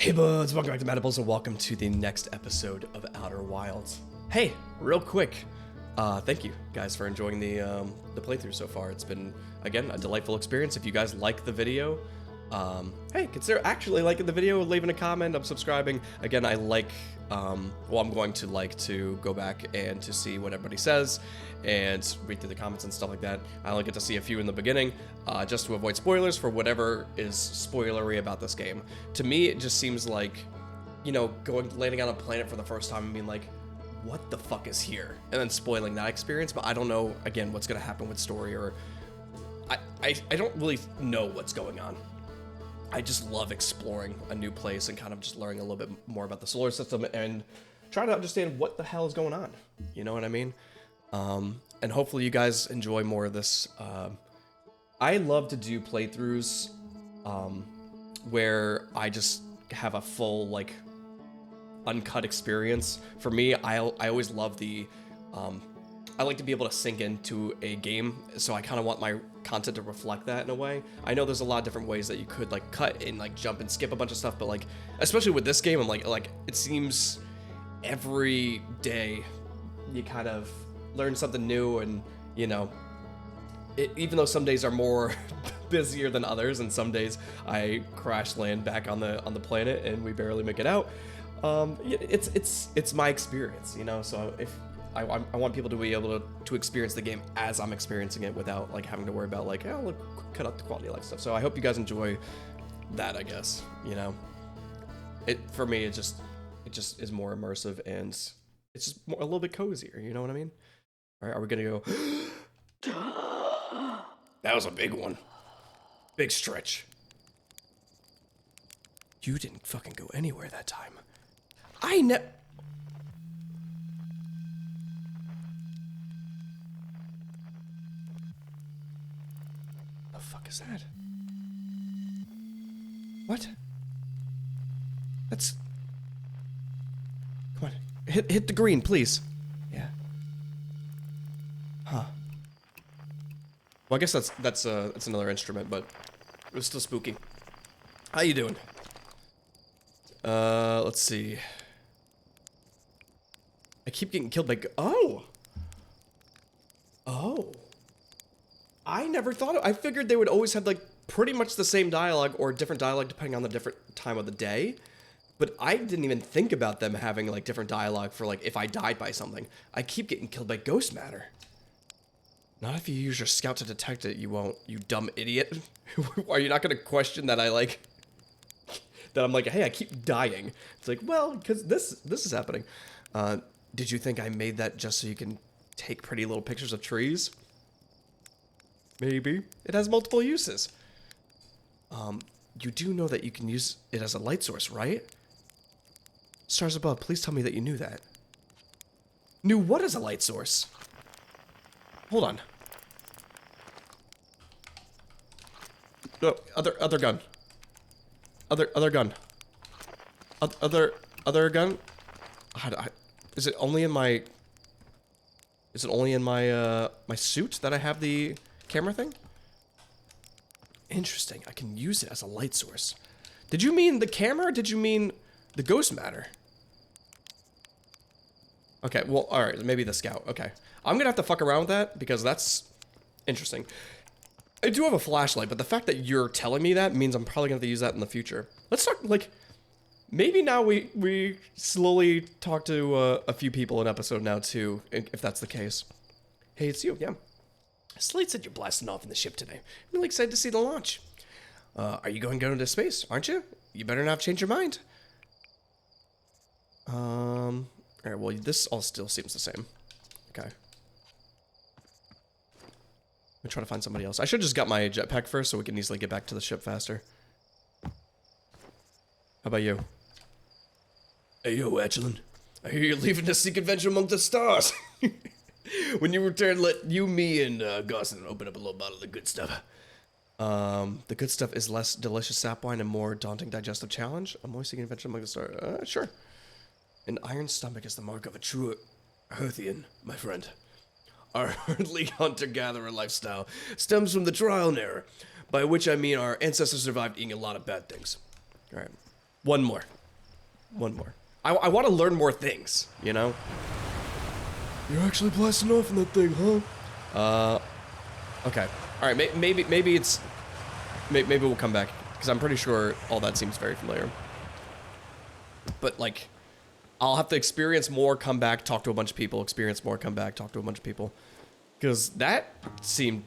Hey buds, welcome back to Matables and welcome to the next episode of Outer Wilds. Hey, real quick, thank you guys for enjoying the playthrough so far. It's been, again, a delightful experience. If you guys like the video, hey, consider actually liking the video, leaving a comment, subscribing. Again, I like, I'm going to like to go back and to see what everybody says and read through the comments and stuff like that. I only get to see a few in the beginning, just to avoid spoilers for whatever is spoilery about this game. To me, it just seems like, you know, landing on a planet for the first time and being like, what the fuck is here? And then spoiling that experience, but I don't know, again, what's gonna happen with story, or I don't really know what's going on. I just love exploring a new place and kind of just learning a little bit more about the solar system and trying to understand what the hell is going on. You know what I mean? And hopefully you guys enjoy more of this. I love to do playthroughs where I just have a full, like, uncut experience. For me, I always love the I like to be able to sink into a game, so I kind of want my content to reflect that in a way. I know there's a lot of different ways that you could, like, cut and, like, jump and skip a bunch of stuff, but, like, especially with this game, I'm like it seems every day you kind of learn something new, and, you know, even though some days are more busier than others, and some days I crash land back on the planet and we barely make it out. It's my experience, you know. So if I want people to be able to experience the game as I'm experiencing it without, like, having to worry about, like, oh, look, cut out the quality of life stuff. So I hope you guys enjoy that, I guess, you know. For me, it just is more immersive, and it's just a little bit cozier, you know what I mean? All right, are we gonna go? That was a big one. Big stretch. You didn't fucking go anywhere that time. The fuck is that? What? That's... Come on. Hit the green, please. Yeah. Huh. Well, I guess that's another instrument, but it was still spooky. How you doing? Let's see. I keep getting killed by oh! I never thought I figured they would always have, like, pretty much the same dialogue or different dialogue depending on the different time of the day. But I didn't even think about them having, like, different dialogue for, like, if I died by something. I keep getting killed by ghost matter. Not if you use your scout to detect it, you won't, you dumb idiot. Are you not gonna question that I, like, that I'm like, hey, I keep dying? It's like, well, because this is happening. Did you think I made that just so you can take pretty little pictures of trees? Maybe. It has multiple uses. You do know that you can use it as a light source, right? Stars above, please tell me that you knew that. Knew what as a light source? Hold on. No, other gun. Other gun. Other gun. Is it only in my? Is it only in my my suit that I have the camera thing? Interesting. I can use it as a light source. Did you mean the camera? Or did you mean the ghost matter? Okay. Well, all right. Maybe the scout. Okay. I'm gonna have to fuck around with that because that's interesting. I do have a flashlight, but the fact that you're telling me that means I'm probably gonna have to use that in the future. Let's talk, like, maybe now we slowly talk to a few people in episode now too, if that's the case. Hey, it's you, yeah. Slate said you're blasting off in the ship today. I'm really excited to see the launch. Are you going into space, aren't you? You better not change your mind. Alright, well, this all still seems the same. Okay. I'm trying to find somebody else. I should have just got my jetpack first so we can easily get back to the ship faster. How about you? Hey, yo, Echelon. I hear you're leaving to seek adventure among the stars. When you return, let you, me, and Gosson open up a little bottle of the good stuff. The good stuff is less delicious sap wine and more daunting digestive challenge. I'm always seeking adventure among the stars. Sure. An iron stomach is the mark of a true Earthian, my friend. Our earthly hunter-gatherer lifestyle stems from the trial and error, by which I mean our ancestors survived eating a lot of bad things. All right, one more. One more. I want to learn more things, you know? You're actually blasting off in that thing, huh? Okay. All right, maybe it's... Maybe we'll come back, because I'm pretty sure all that seems very familiar. But, like, I'll have to experience more, come back, talk to a bunch of people, experience more, come back, talk to a bunch of people. Because that seemed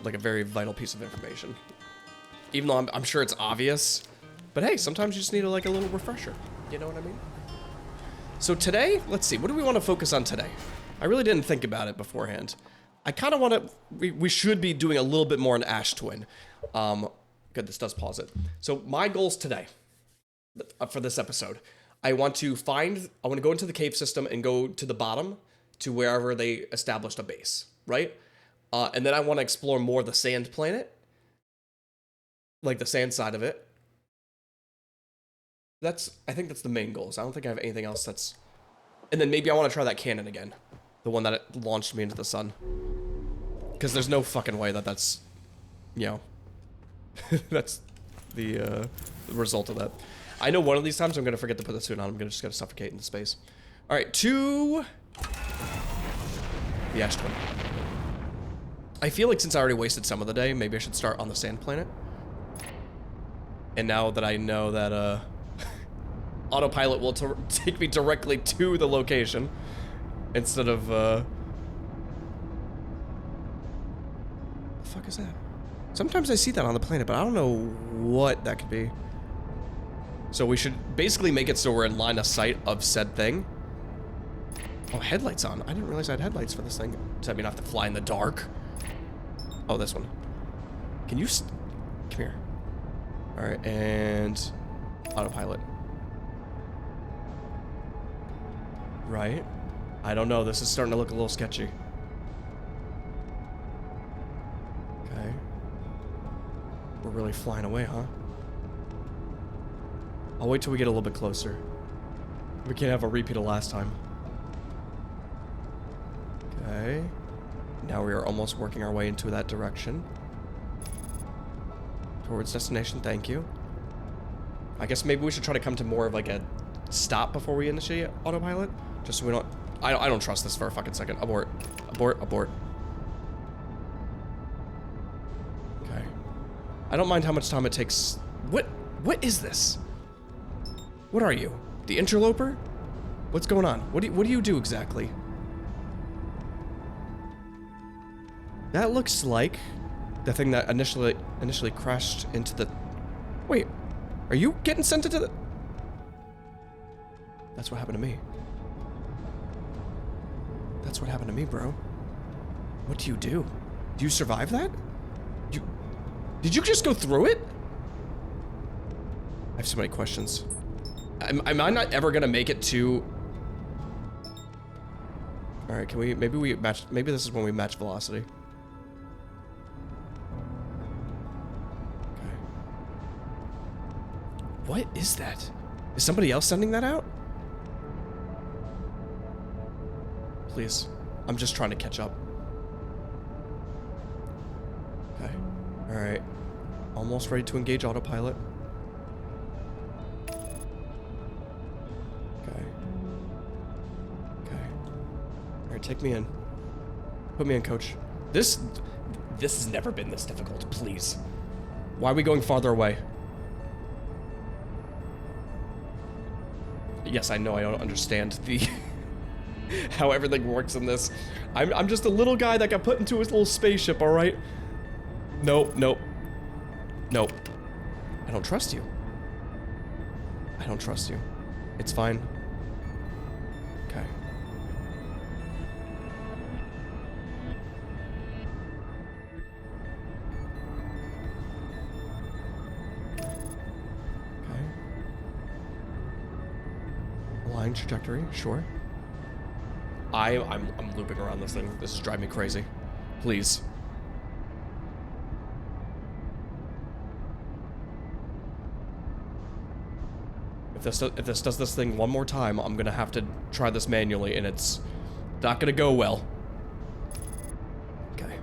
like a very vital piece of information. Even though I'm sure it's obvious. But hey, sometimes you just need like a little refresher. You know what I mean? So today, let's see, what do we want to focus on today? I really didn't think about it beforehand. I kind of want to, we should be doing a little bit more on Ash Twin. Good, this does pause it. So my goals today, for this episode, I want to go into the cave system and go to the bottom to wherever they established a base, right? And then I want to explore more the sand planet, like the sand side of it. I think that's the main goals. I don't think I have anything else that's... And then maybe I want to try that cannon again. The one that launched me into the sun. Because there's no fucking way that's, you know, that's the result of that. I know one of these times I'm going to forget to put the suit on. I'm just going to suffocate into space. All right, to the Ash Twin. I feel like since I already wasted some of the day, maybe I should start on the sand planet. And now that I know that autopilot will take me directly to the location instead of the fuck is that? Sometimes I see that on the planet, but I don't know what that could be. So we should basically make it so we're in line of sight of said thing. Oh, headlights on. I didn't realize I had headlights for this thing. Does that mean I have to fly in the dark? Oh, this one. Can you come here. All right, and autopilot. Right. I don't know. This is starting to look a little sketchy. Okay. We're really flying away, huh? I'll wait till we get a little bit closer. We can't have a repeat of last time. Okay. Now we are almost working our way into that direction. Towards destination, thank you. I guess maybe we should try to come to more of like a stop before we initiate autopilot. Just so we don't... I don't trust this for a fucking second. Abort. Abort, abort. Okay. I don't mind how much time it takes... What is this? What are you? The interloper? What's going on? What do you do exactly? That looks like the thing that initially crashed into the... Wait, are you getting sent into the... That's what happened to me. That's what happened to me, bro. What do? Do you survive that? Did you just go through it? I have so many questions. Am I not ever gonna make it to... Alright, can we... Maybe we match... Maybe this is when we match velocity. Okay. What is that? Is somebody else sending that out? Please. I'm just trying to catch up. Okay. Alright. Almost ready to engage autopilot. Okay. Okay. Alright, take me in. Put me in, coach. This has never been this difficult, please. Why are we going farther away? Yes, I know I don't understand the... how everything works in this. I'm just a little guy that got put into his little spaceship, alright? Nope, nope. Nope. I don't trust you. I don't trust you. It's fine. Okay. Okay. Line trajectory, sure. I'm looping around this thing. This is driving me crazy. Please. If this does this thing one more time, I'm gonna have to try this manually, and it's not gonna go well. Okay.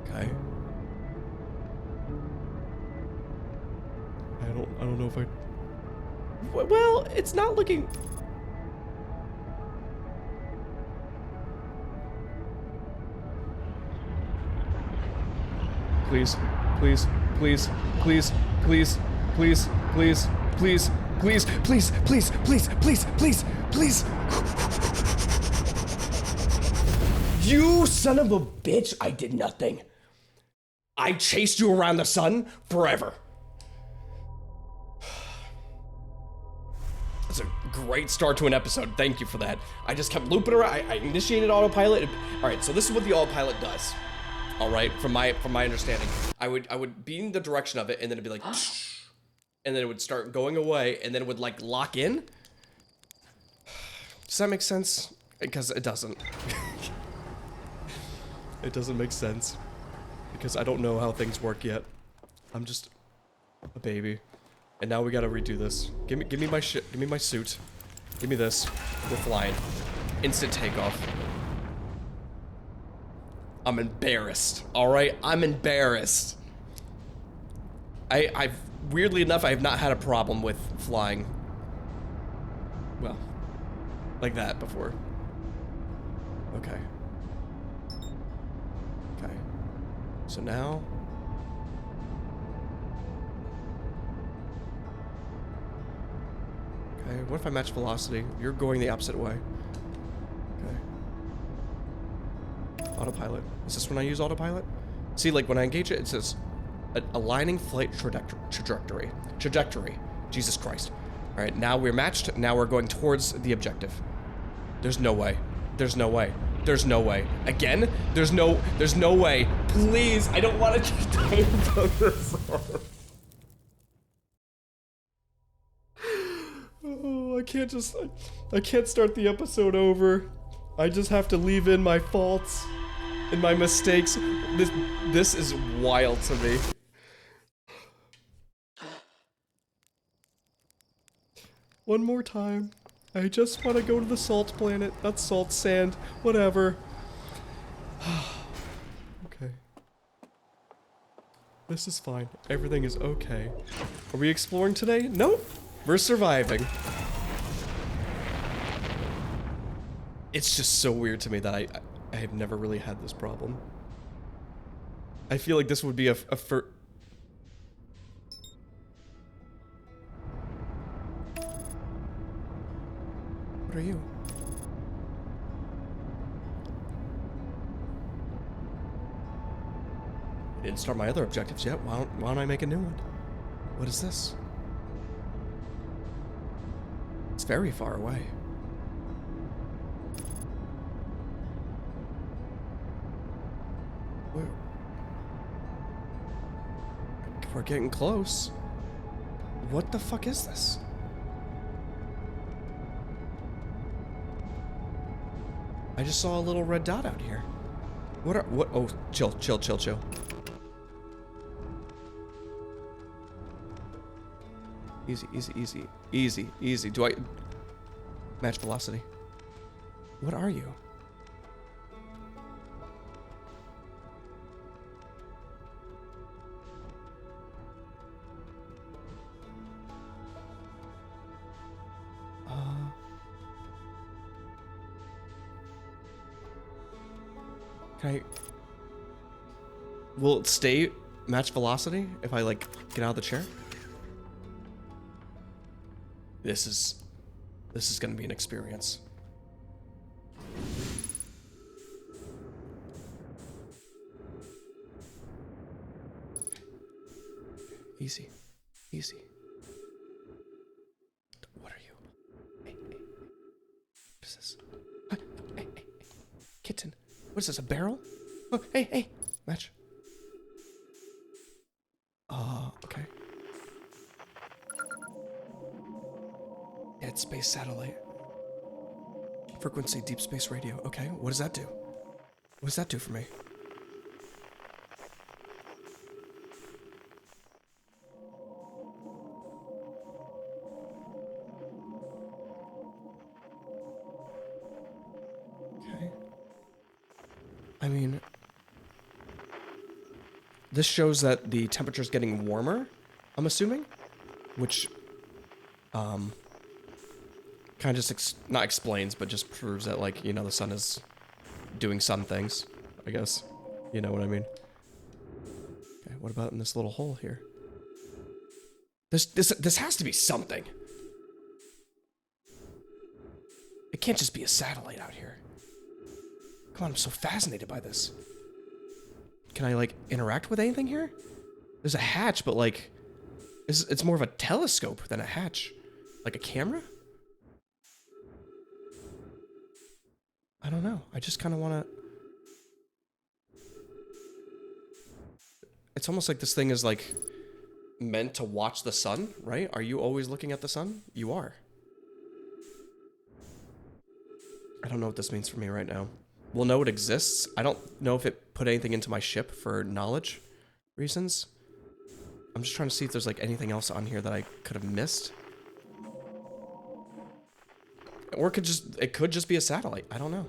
Okay. I don't know if I Well, it's not looking... Please, please, please, please, please, please, please, please, please, please, please, please, please, please, please. You son of a bitch, I did nothing. I chased you around the sun forever. That's a great start to an episode. Thank you for that. I just kept looping around. I initiated autopilot. All right, so this is what the autopilot does. All right, from my understanding, I would be in the direction of it, and then it'd be like, and then it would start going away, and then it would like lock in. Does that make sense? Because it doesn't. It doesn't make sense because I don't know how things work yet. I'm just a baby, and now we gotta redo this. Give me my shit. Give me my suit. Give me this. We're flying. Instant takeoff. I'm embarrassed, all right? I'm embarrassed. I've weirdly enough, I have not had a problem with flying. Well, like that before. Okay. Okay. So now. Okay, what if I match velocity? You're going the opposite way. Okay. Autopilot. Is this when I use autopilot? See, like when I engage it, it says aligning flight trajectory. Jesus Christ. All right, now we're matched. Now we're going towards the objective. There's no way. There's no way. There's no way. Again? There's no way. Please, I don't want to keep talking about this. Oh, I can't start the episode over. I just have to leave in my faults and my mistakes. This is wild to me. One more time. I just want to go to the salt planet, not salt sand, whatever. Okay. This is fine. Everything is okay. Are we exploring today? Nope. We're surviving. It's just so weird to me that I have never really had this problem. I feel like this would be a What are you? I didn't start my other objectives yet. Why don't I make a new one? What is this? It's very far away. We're getting close. What the fuck is this? I just saw a little red dot out here. What? Oh, chill. Easy. Do I match velocity? What are you? Can I... Will it stay match velocity if I, like, get out of the chair? This is gonna be an experience. Easy. What are you? Hey. What is this? Hey. Kitten. What is this, a barrel? Oh, hey. Match. Okay. Yeah, it's space satellite. Frequency, deep space radio. Okay, what does that do? What does that do for me? Okay. I mean, this shows that the temperature's getting warmer, I'm assuming, which Kind of just not explains, but just proves that, like, you know, the sun is doing sun things, I guess. You know what I mean? Okay, what about in this little hole here? This has to be something. It can't just be a satellite out here. Come on, I'm so fascinated by this. Can I, like, interact with anything here? There's a hatch, but, like, it's more of a telescope than a hatch. Like a camera? I don't know. I just kind of want to... It's almost like this thing is, like, meant to watch the sun, right? Are you always looking at the sun? You are. I don't know what this means for me right now. We'll know it exists. I don't know if it put anything into my ship for knowledge reasons. I'm just trying to see if there's, like, anything else on here that I could have missed. Or it could just be a satellite. I don't know.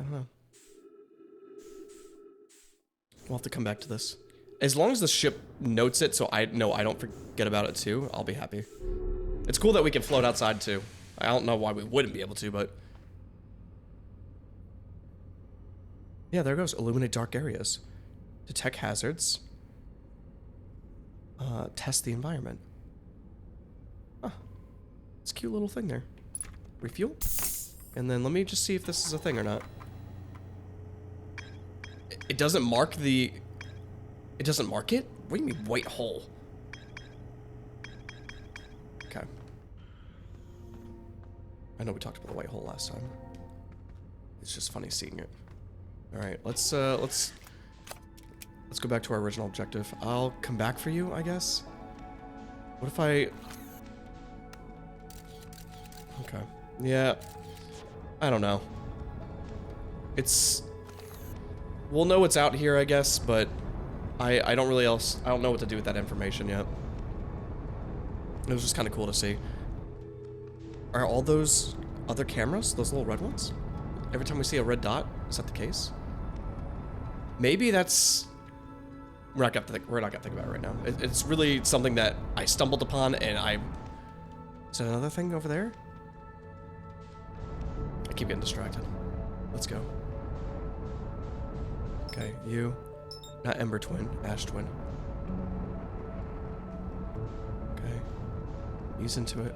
I don't know. We'll have to come back to this. As long as the ship notes it so I know I don't forget about it too, I'll be happy. It's cool that we can float outside too. I don't know why we wouldn't be able to, but... Yeah, there it goes. Illuminate dark areas. Detect hazards. Test the environment. Huh. It's a cute little thing there. Refuel. And then let me just see if this is a thing or not. It doesn't mark the... It doesn't mark it? What do you mean, white hole? Okay. I know we talked about the white hole last time. It's just funny seeing it. Alright, let's go back to our original objective. I'll come back for you, I guess. What if I... Okay. Yeah. I don't know. It's... We'll know what's out here, I guess, but I don't really else... I don't know what to do with that information yet. It was just kind of cool to see. Are all those other cameras, those little red ones? Every time we see a red dot, is that the case? Maybe that's... We're not gonna think about it right now. It's really something that I stumbled upon, and I... Is that another thing over there? I keep getting distracted. Let's go. Okay, you. Not Ember Twin, Ash Twin. Okay. Ease into it.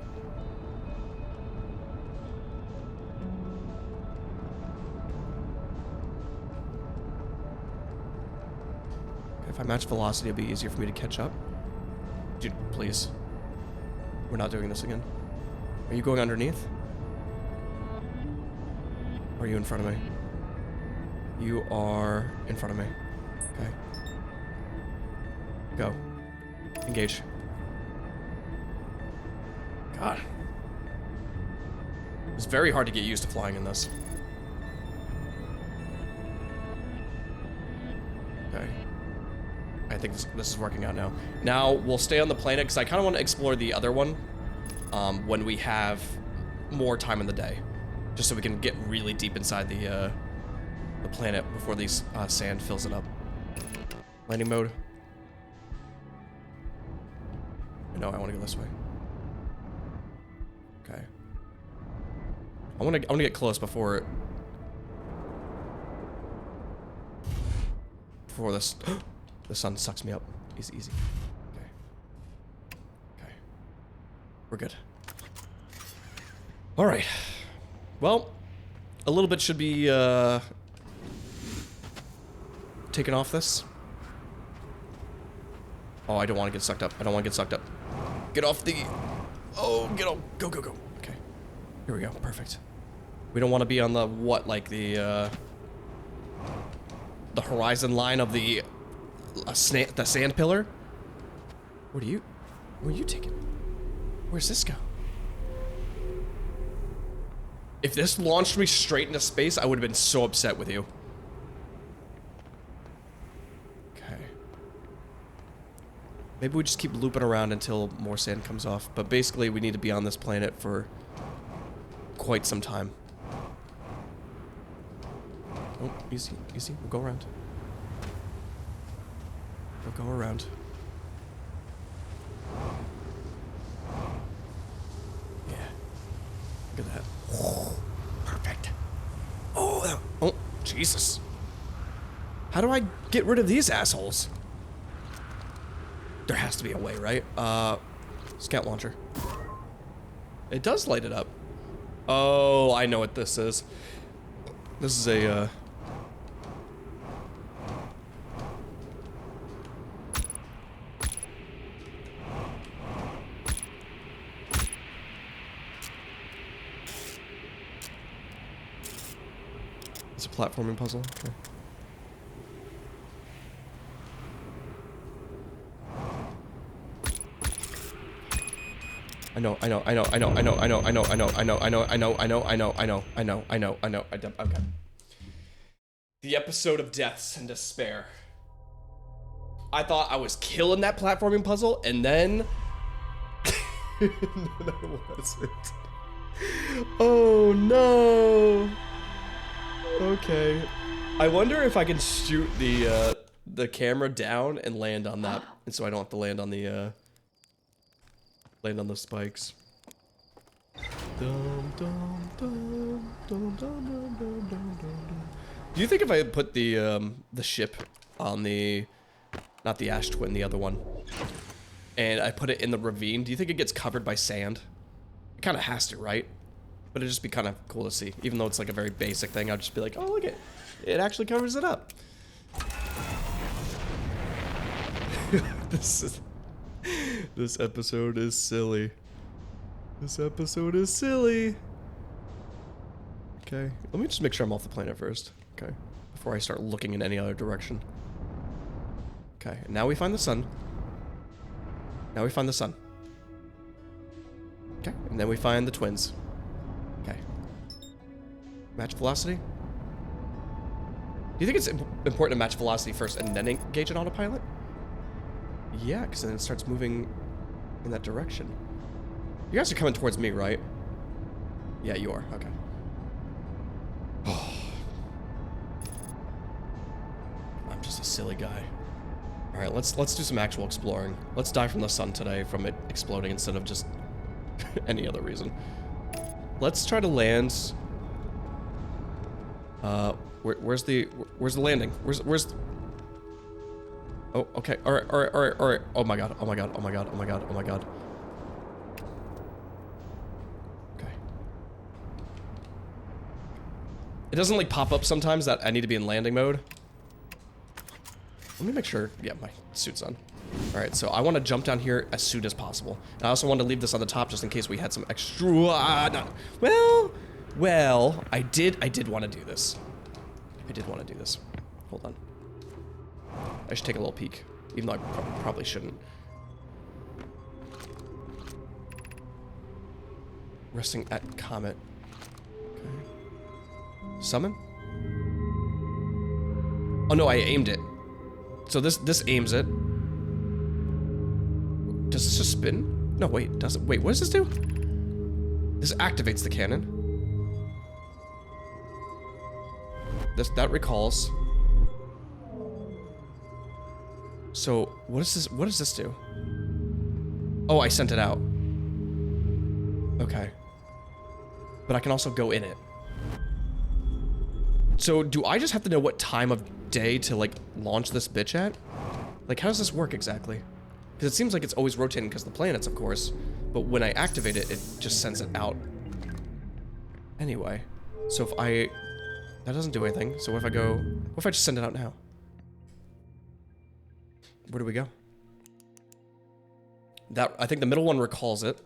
If I match velocity, it'll be easier for me to catch up. Dude, please. We're not doing this again. Are you going underneath? Or are you in front of me? You are in front of me. Okay. Go. Engage. God. It's very hard to get used to flying in this. Okay. I think this is working out now. Now, we'll stay on the planet, because I kind of want to explore the other one when we have more time in the day. Just so we can get really deep inside the planet before these sand fills it up. Landing mode. No, I want to go this way. Okay. I want to get close before this the sun sucks me up. Easy, easy. Okay. Okay. We're good. All right. Well, a little bit should be taken off this. Oh, I don't want to get sucked up. I don't want to get sucked up. Get off the... Oh, get off. Go, go, go. Okay. Here we go. Perfect. We don't want to be on the, what, like the horizon line of the sand pillar? Where are you taking? Where's this go? If this launched me straight into space, I would have been so upset with you. Okay. Maybe we just keep looping around until more sand comes off. But basically, we need to be on this planet for quite some time. Oh, easy, easy. We'll go around. We'll go around. Jesus. How do I get rid of these assholes? There has to be a way, right? Scout launcher. It does light it up. Oh, I know what this is. This is a, It's a platforming puzzle. Okay. I know. Okay. The episode of Deaths and Despair. I thought I was killing that platforming puzzle, and then... I wasn't. Oh, no. Okay. I wonder if I can shoot the camera down and land on that, and so I don't have to land on the spikes. Do you think if I put the ship on the, not the Ash Twin, the other one, and I put it in the ravine, do you think it gets covered by sand? It kind of has to, right? But it'd just be kind of cool to see. Even though it's like a very basic thing, I'd just be like, oh, look it. It actually covers it up. This episode is silly. This episode is silly. Okay, let me just make sure I'm off the planet first. Okay, before I start looking in any other direction. Okay, and now we find the sun. Now we find the sun. Okay, and then we find the twins. Okay. Match velocity? Do you think it's important to match velocity first and then engage an autopilot? Yeah, because then it starts moving in that direction. You guys are coming towards me, right? Yeah, you are. Okay. I'm just a silly guy. All right, let's do some actual exploring. Let's die from the sun today, from it exploding instead of just any other reason. Let's try to land. Where's the landing? Where's? Oh, okay. All right. Oh my god. Okay. It doesn't like pop up sometimes that I need to be in landing mode. Let me make sure. Yeah, my suit's on. All right, so I want to jump down here as soon as possible. And I also want to leave this on the top just in case we had some extra. Well, I did want to do this. I did want to do this. Hold on. I should take a little peek, even though I probably shouldn't. Resting at Comet. Okay. Summon? Oh no, I aimed it. So this aims it. Does this just spin? No, wait, does it? Wait, what does this do? This activates the cannon. That recalls. So what is this? What does this do? Oh, I sent it out. Okay. But I can also go in it. So do I just have to know what time of day to like launch this bitch at? Like how does this work exactly? Because it seems like it's always rotating because of the planets, of course. But when I activate it, it just sends it out. Anyway. So if I... That doesn't do anything. So what if I go... What if I just send it out now? Where do we go? I think the middle one recalls it.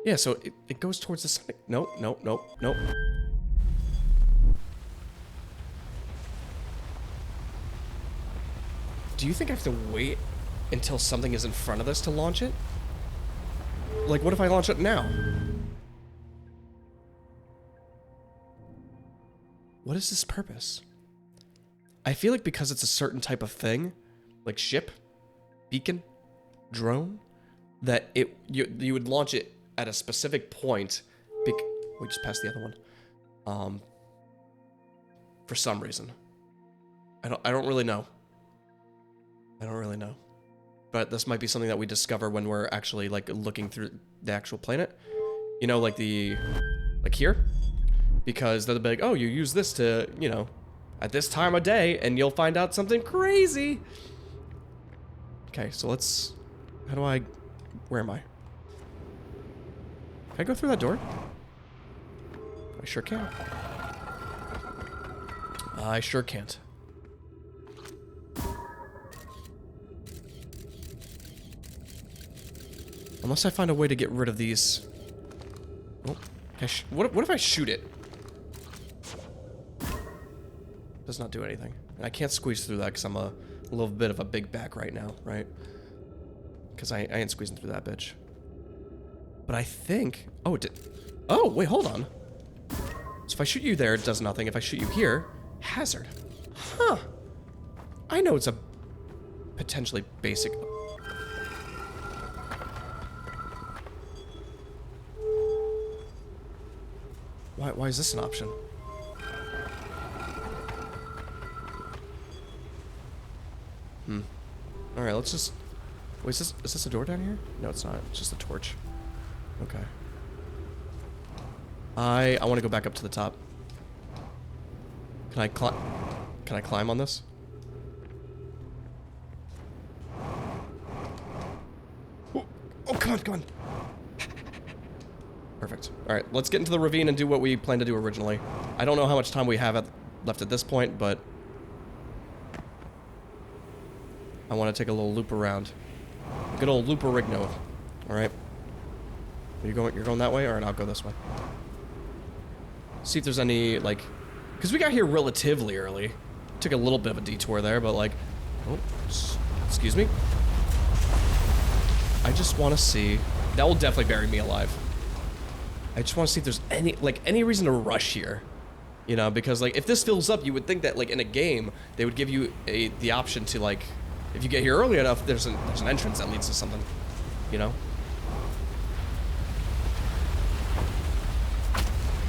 Yeah, so it goes towards the sun. Nope. Do you think I have to wait until something is in front of us to launch it? Like, what if I launch it now? What is this purpose? I feel like because it's a certain type of thing, like ship, beacon, drone, that you would launch it at a specific point. We just passed the other one. For some reason, I don't really know. I don't really know, but this might be something that we discover when we're actually like looking through the actual planet. You know, like here, Because they'll be like, oh, you use this to, you know, at this time of day, and you'll find out something crazy. Okay, so let's... How do I... Where am I? Can I go through that door? I sure can. I sure can't. Unless I find a way to get rid of these. Oh, what if I shoot it? Does not do anything. And I can't squeeze through that because I'm a little bit of a big back right now, right? Because I ain't squeezing through that bitch. But I think... Oh, it did... Oh, wait, hold on. So if I shoot you there, it does nothing. If I shoot you here, hazard. Huh. I know it's a potentially basic... Why is this an option? Alright, let's just... Wait, is this a door down here? No, it's not. It's just a torch. Okay. I want to go back up to the top. Can I climb on this? Oh, come on. Perfect. Alright, let's get into the ravine and do what we planned to do originally. I don't know how much time we have left at this point, but... I want to take a little loop around. Good old looperigno. Alright. You're going that way? Alright, I'll go this way. See if there's any, like... Because we got here relatively early. Took a little bit of a detour there, but like... Oh, excuse me? I just want to see... That will definitely bury me alive. I just want to see if there's any reason to rush here. You know, because like, if this fills up, you would think that like in a game, they would give you the option to like... If you get here early enough, there's an entrance that leads to something. You know?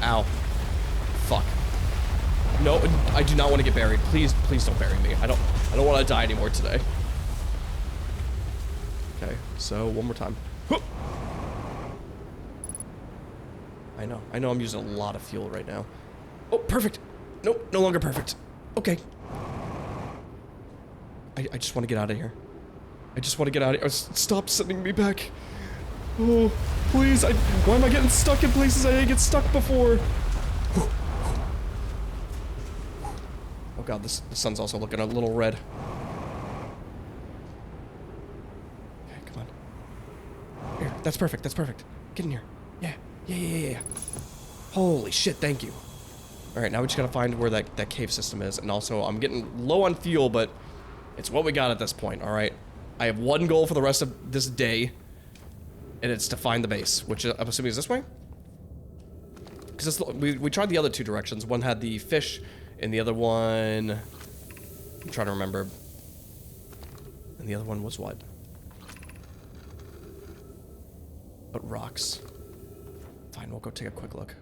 Ow. Fuck. No, I do not want to get buried. Please don't bury me. I don't want to die anymore today. Okay, so one more time. I know I'm using a lot of fuel right now. Oh, perfect. Nope, no longer perfect. Okay. I just want to get out of here. I just want to get out of here. Stop sending me back. Oh, please. Why am I getting stuck in places I didn't get stuck before? Oh god, the sun's also looking a little red. Okay, come on. Here, that's perfect, Get in here. Yeah. Holy shit, thank you. Alright, now we just gotta find where that cave system is. And also, I'm getting low on fuel, but it's what we got at this point, alright? I have one goal for the rest of this day, and it's to find the base, which I'm assuming is this way? Because we tried the other two directions. One had the fish, and the other one... I'm trying to remember. And the other one was what? But rocks. Fine, we'll go take a quick look.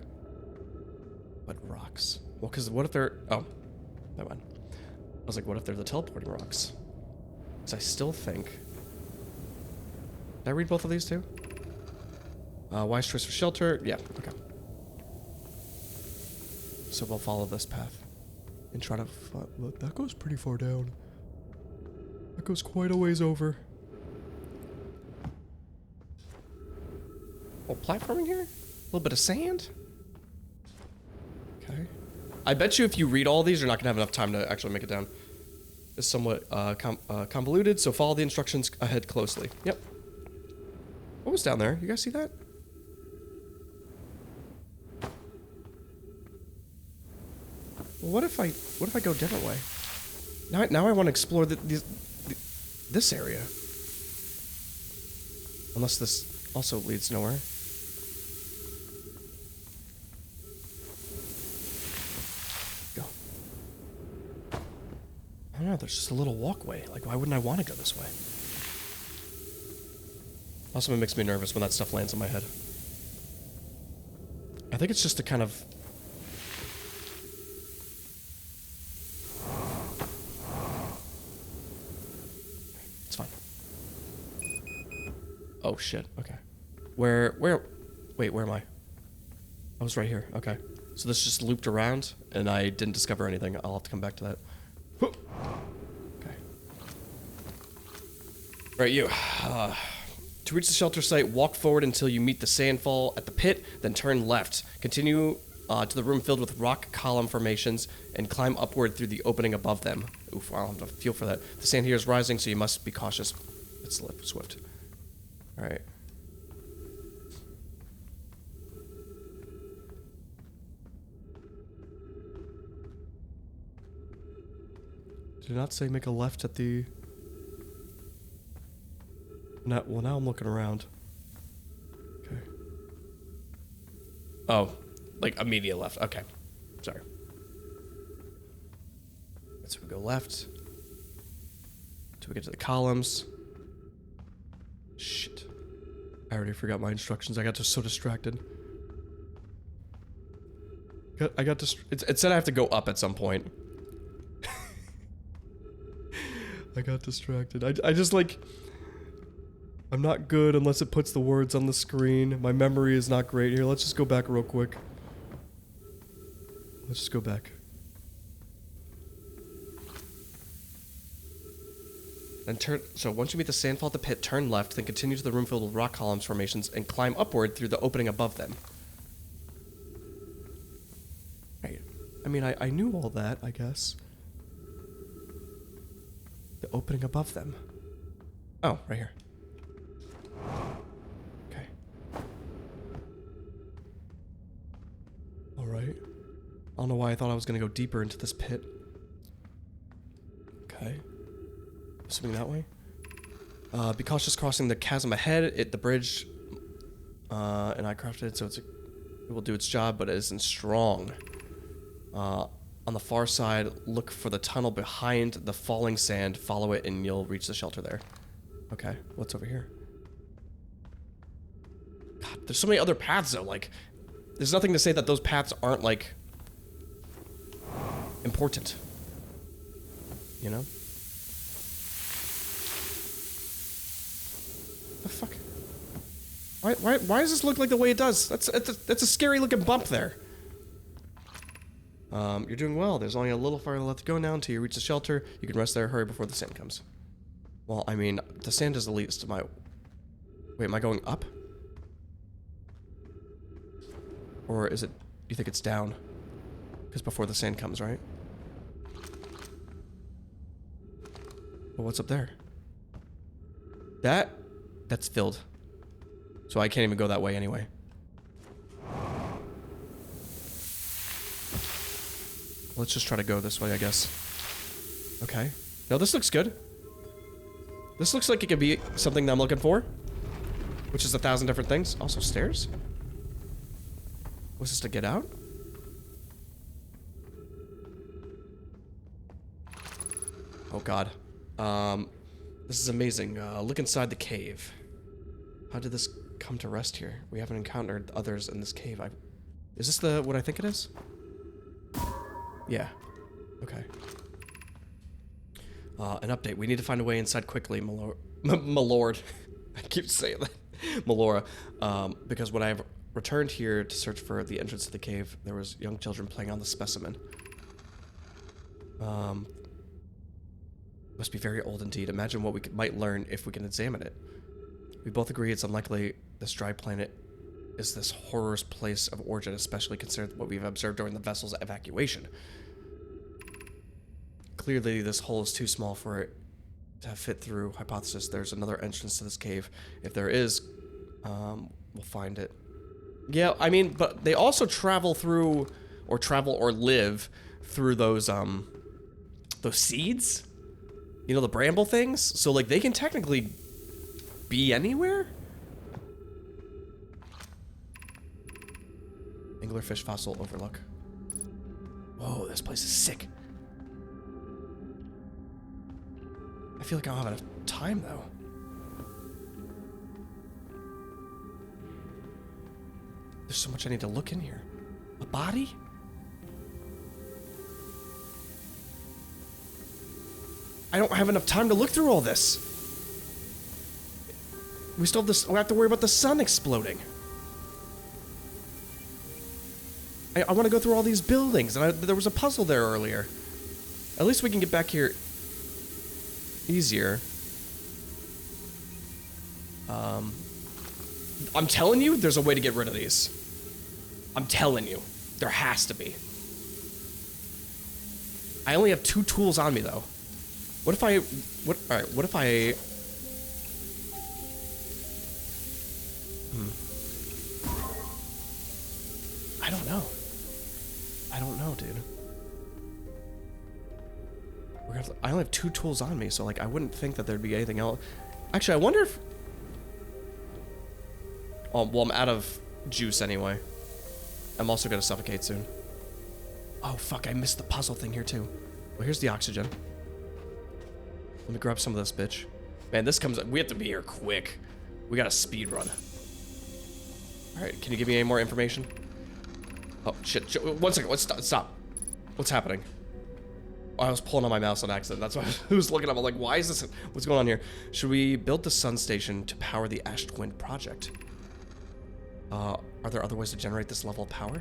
But rocks. Well, because what if they're... Oh, never mind. I was like, what if they're the teleporting rocks? Because I still think... Did I read both of these too? Wise choice for shelter. Yeah, okay. So we'll follow this path. And try to... Look, that goes pretty far down. That goes quite a ways over. Oh, platforming here? A little bit of sand? Okay. I bet you if you read all these, you're not going to have enough time to actually make it down. It's somewhat convoluted, so follow the instructions ahead closely. Yep. What was down there? You guys see that? What if I go a different way? Now I want to explore this area. Unless this also leads nowhere. Go. I don't know, there's just a little walkway. Like, why wouldn't I want to go this way? Also, it makes me nervous when that stuff lands on my head. I think it's just to kind of... It's fine. Oh, shit. Okay. Wait, where am I? I was right here. Okay. So this just looped around, and I didn't discover anything. I'll have to come back to that. Okay. Right, you. To reach the shelter site, walk forward until you meet the sandfall at the pit, then turn left. Continue to the room filled with rock column formations, and climb upward through the opening above them. Oof, I'll have to feel for that. The sand here is rising, so you must be cautious. It's swift. Alright. Did it not say make a left at the... No, well, now I'm looking around. Okay. Oh, like immediate left. Okay. Sorry. So we go left. Till we get to the columns. Shit. I already forgot my instructions. I got just so distracted. It said I have to go up at some point. I got distracted. I just like... I'm not good unless it puts the words on the screen. My memory is not great. Here, let's just go back real quick. Let's just go back. And turn. So once you meet the sandfall at the pit, turn left, then continue to the room filled with rock columns formations and climb upward through the opening above them. Right. I mean, I knew all that, I guess. The opening above them. Oh, right here. Okay. Alright. I don't know why I thought I was going to go deeper into this pit. Okay. Swimming that way. Be cautious crossing the chasm ahead. The bridge, and I crafted it so it will do its job, but it isn't strong. On the far side, look for the tunnel behind the falling sand. Follow it, and you'll reach the shelter there. Okay, what's over here? God, there's so many other paths, though. Like, there's nothing to say that those paths aren't, like, important. You know? The fuck? Why does this look like the way it does? That's a scary looking bump there. You're doing well. There's only a little farther left to go now until you reach the shelter. You can rest there. Hurry before the sand comes. Well, I mean, the sand is the least of my... Wait, am I going up? Or is it... You think it's down? Because before the sand comes, right? Well, what's up there? That's filled. So I can't even go that way anyway. Let's just try to go this way, I guess. Okay. No, this looks good. This looks like it could be something that I'm looking for. Which is 1,000 different things. Also stairs? Was this to get out? Oh god. This is amazing. Look inside the cave. How did this come to rest here? We haven't encountered others in this cave. Is this what I think it is? Yeah. Okay. An update. We need to find a way inside quickly, Malord. I keep saying that. Melora. Because when I returned here to search for the entrance to the cave, there was young children playing on the specimen. Must be very old indeed. Imagine what we might learn if we can examine it. We both agree it's unlikely this dry planet is this horror's place of origin, especially considering what we've observed during the vessel's evacuation. Clearly, this hole is too small for it to have fit through. Hypothesis, there's another entrance to this cave. If there is, we'll find it. Yeah, I mean, but they also travel through, or live through those seeds? You know, the bramble things? So, like, they can technically be anywhere? Anglerfish fossil overlook. Whoa, this place is sick. I feel like I don't have enough time, though. There's so much I need to look in here. A body? I don't have enough time to look through all this. We still have this. We have to worry about the sun exploding. I want to go through all these buildings, and there was a puzzle there earlier. At least we can get back here easier. I'm telling you, there's a way to get rid of these. I'm telling you. There has to be. I only have 2 tools on me, though. What if I... Alright, what if I... I don't know. I don't know, dude. I only have 2 tools on me, so, like, I wouldn't think that there'd be anything else. Actually, I wonder if... Oh, well, I'm out of juice anyway. I'm also gonna suffocate soon. Oh, fuck, I missed the puzzle thing here, too. Well, here's the oxygen. Let me grab some of this, bitch. Man, this comes... We have to be here quick. We got a speed run. Alright, can you give me any more information? Oh, shit. 1 second. Let's stop. What's happening? Oh, I was pulling on my mouse on accident. That's why I was looking up. I'm like, why is this? What's going on here? Should we build the sun station to power the Ash Twin project? Are there other ways to generate this level of power?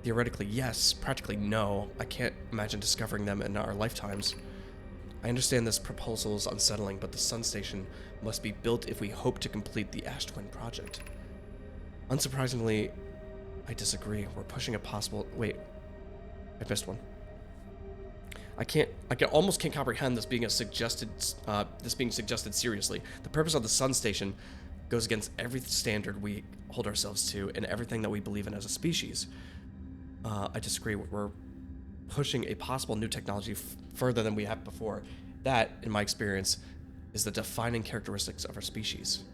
Theoretically, yes. Practically, no. I can't imagine discovering them in our lifetimes. I understand this proposal is unsettling, but the sun station must be built if we hope to complete the Ash Twin project. Unsurprisingly, I disagree. We're pushing a possible... Wait. I missed one. I almost can't comprehend this being suggested seriously. The purpose of the sun station goes against every standard we hold ourselves to and everything that we believe in as a species. I disagree. We're pushing a possible new technology further than we have before. That, in my experience, is the defining characteristics of our species.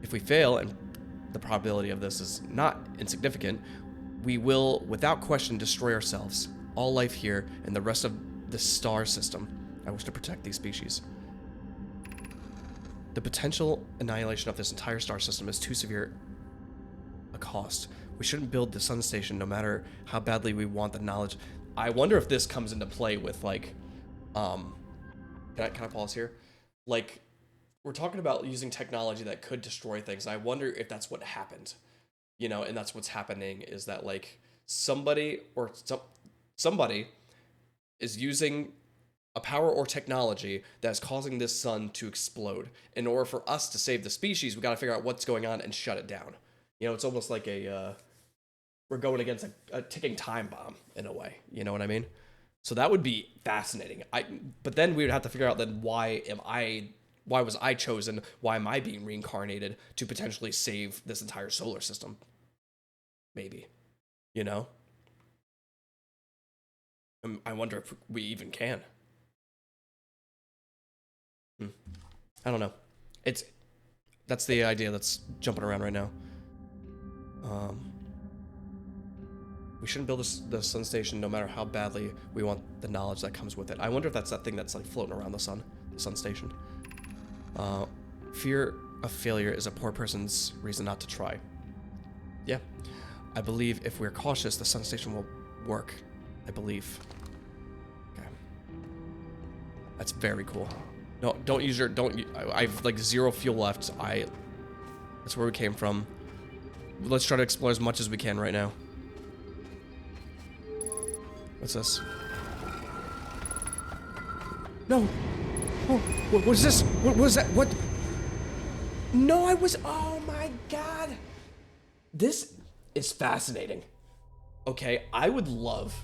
If we fail, and the probability of this is not insignificant, we will, without question, destroy ourselves, all life here, and the rest of the star system. I wish to protect these species. The potential annihilation of this entire star system is too severe a cost. We shouldn't build the sun station no matter how badly we want the knowledge. I wonder if this comes into play with, like, can I pause here? Like, we're talking about using technology that could destroy things. I wonder if that's what happened, you know, and that's what's happening is that, like, somebody is using a power or technology that's causing this sun to explode. In order for us to save the species, we got to figure out what's going on and shut it down. You know, it's almost like we're going against a ticking time bomb in a way. You know what I mean? So that would be fascinating. But then we would have to figure out then why was I chosen? Why am I being reincarnated to potentially save this entire solar system? Maybe, you know? I wonder if we even can. I don't know. That's the idea that's jumping around right now. We shouldn't build the sun station no matter how badly we want the knowledge that comes with it. I wonder if that's that thing that's like floating around the sun station. Fear of failure is a poor person's reason not to try. Yeah. I believe if we're cautious, the sun station will work. I believe. Okay. That's very cool. No, I've like 0 fuel left. That's where we came from. Let's try to explore as much as we can right now. What's this? No! Oh, what was this? What was that? What? No, oh my god! This is fascinating. Okay, I would love,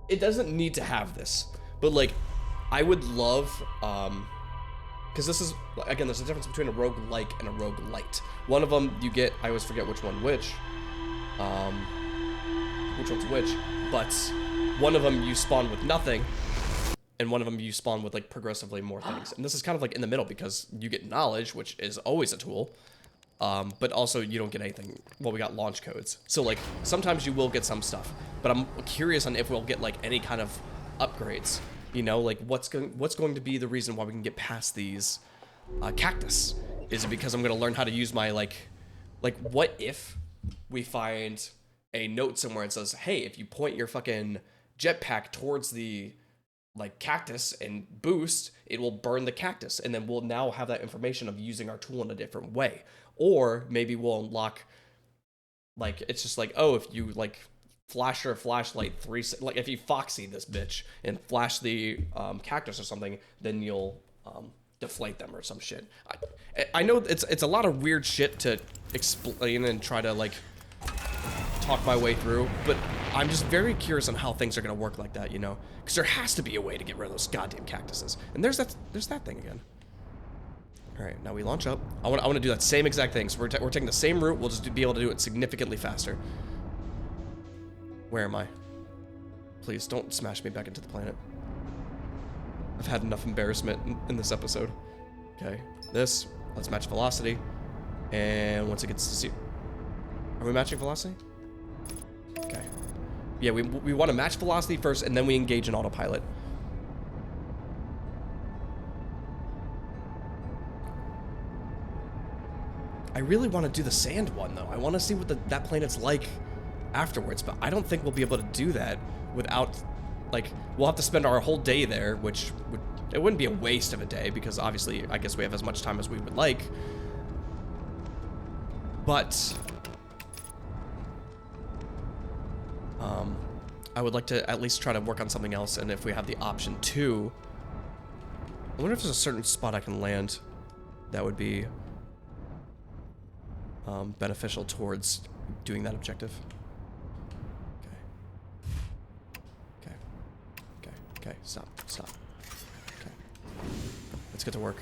it doesn't need to have this, but like, I would love, because this is, again, there's a difference between a roguelike and a roguelite. One of them you get, I always forget which one's which, but one of them you spawn with nothing, and one of them you spawn with like progressively more things. And this is kind of like in the middle because you get knowledge, which is always a tool, but also you don't get anything. Well, we got launch codes. So like sometimes you will get some stuff, but I'm curious on if we'll get like any kind of upgrades, you know, like what's going to be the reason why we can get past these cactus? Is it because I'm going to learn how to use my like what if we find a note somewhere and says, hey, if you point your fucking jetpack towards the like cactus and boost, it will burn the cactus, and then we'll now have that information of using our tool in a different way. Or maybe we'll unlock Like, it's just like, oh, if you like flash your flashlight like if you foxy this bitch and flash the cactus or something, then you'll deflate them or some shit. I know it's a lot of weird shit to explain and try to like talk my way through, but I'm just very curious on how things are gonna work like that, you know? Because there has to be a way to get rid of those goddamn cactuses. And there's that thing again. All right, now we launch up. I want to do that same exact thing. So we're taking the same route. We'll just be able to do it significantly faster. Where am I? Please don't smash me back into the planet. I've had enough embarrassment in this episode. Okay, let's match velocity. And once it gets to zero, are we matching velocity? Okay. Yeah, we want to match velocity first, and then we engage in autopilot. I really want to do the sand one, though. I want to see what that planet's like afterwards, but I don't think we'll be able to do that without, like, we'll have to spend our whole day there, which it wouldn't be a waste of a day, because obviously, I guess we have as much time as we would like. But I would like to at least try to work on something else, and if we have the option to, I wonder if there's a certain spot I can land that would be beneficial towards doing that objective. Okay, stop. Okay. Let's get to work.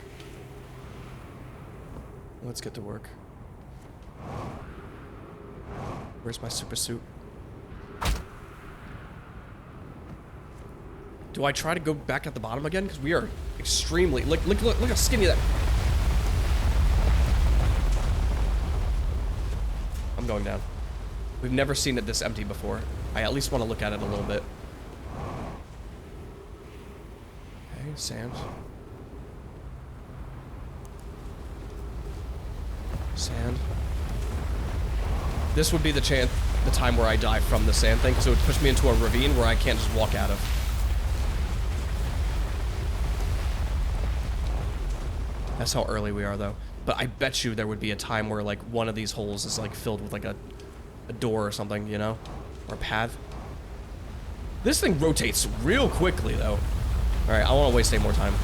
Where's my super suit? Do I try to go back at the bottom again? Because we are extremely... Look how skinny that... I'm going down. We've never seen it this empty before. I at least want to look at it a little bit. Okay, sand. Sand. This would be the time where I die from the sand thing, because it would push me into a ravine where I can't just walk out of. That's how early we are, though. But I bet you there would be a time where, like, one of these holes is, like, filled with, like, a door or something, you know? Or a path. This thing rotates real quickly, though. Alright, I don't want to waste any more time.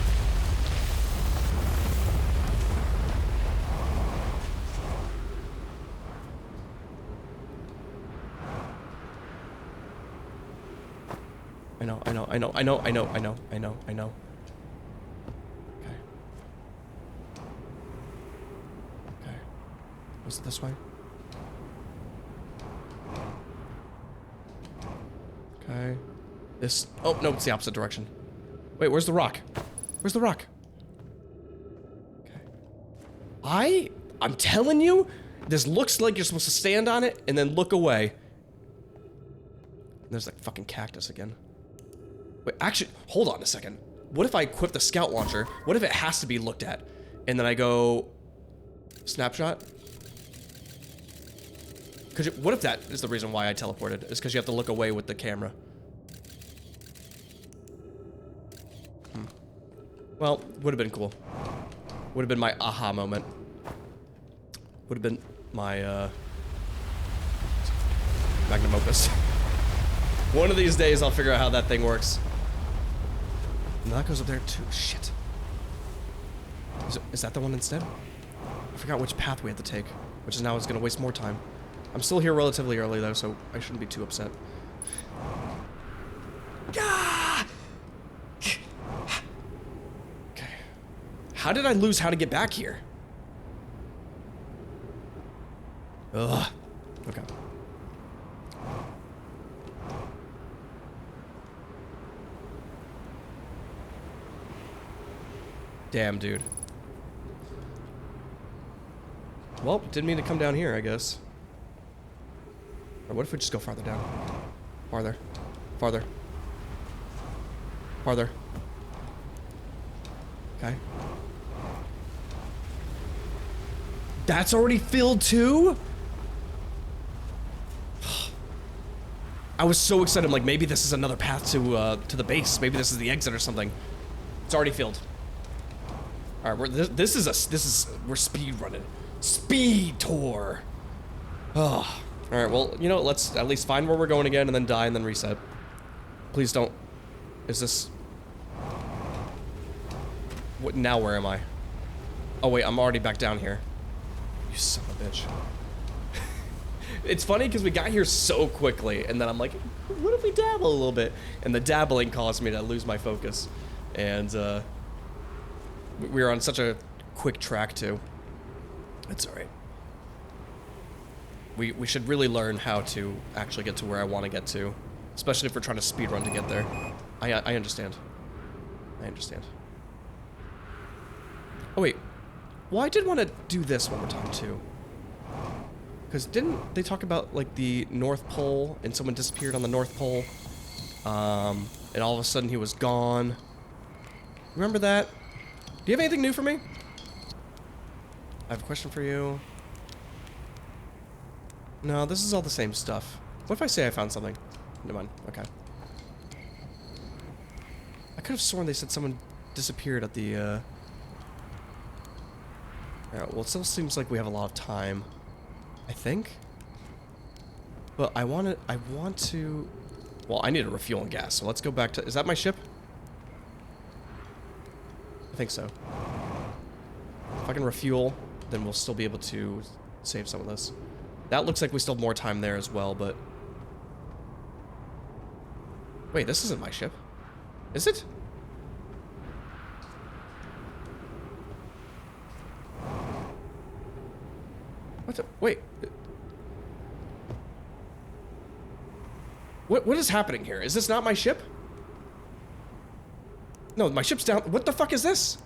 I know. Was it this way? Okay. This... Oh, no, it's the opposite direction. Wait, where's the rock? Where's the rock? Okay. I'm telling you, this looks like you're supposed to stand on it and then look away. There's like fucking cactus again. Wait, actually, hold on a second. What if I equip the scout launcher? What if it has to be looked at? And then I go... Snapshot? What if that is the reason why I teleported? Is because you have to look away with the camera. Well, would have been cool. Would have been my aha moment. Would have been my, magnum opus. One of these days, I'll figure out how that thing works. And that goes up there, too. Shit. Is that the one instead? I forgot which path we had to take, which is now is going to waste more time. I'm still here relatively early, though, so I shouldn't be too upset. Okay. How did I lose how to get back here? Ugh. Okay. Damn, dude. Well, didn't mean to come down here, I guess. Or what if we just go farther down? Farther. Farther. Farther. Okay. That's already filled too? I was so excited. I'm like, maybe this is another path to the base. Maybe this is the exit or something. It's already filled. All right, we're speed running. Speed tour. Oh, All right, well, you know, let's at least find where we're going again and then die and then reset. Please don't. Is this... What, now where am I? Oh, wait, I'm already back down here. You son of a bitch. It's funny because we got here so quickly, and then I'm like, what if we dabble a little bit? And the dabbling caused me to lose my focus. And, we were on such a quick track, too. It's alright. We should really learn how to actually get to where I want to get to. Especially if we're trying to speedrun to get there. I understand. I understand. Oh, wait. Well, I did want to do this one more time, too. Because didn't they talk about, like, the North Pole, and someone disappeared on the North Pole? And all of a sudden he was gone. Remember that? Do you have anything new for me? I have a question for you. No, this is all the same stuff. What if I say I found something? Never mind. Okay. I could have sworn they said someone disappeared at the, Alright, well, it still seems like we have a lot of time. I think? But I want to... Well, I need to refuel and gas, so let's go back to... Is that my ship? I think so. If I can refuel, then we'll still be able to save some of this. That looks like we still have more time there as well, but... Wait, this isn't my ship. Is it? What the... Wait. What is happening here? Is this not my ship? No, my ship's down. What the fuck is this?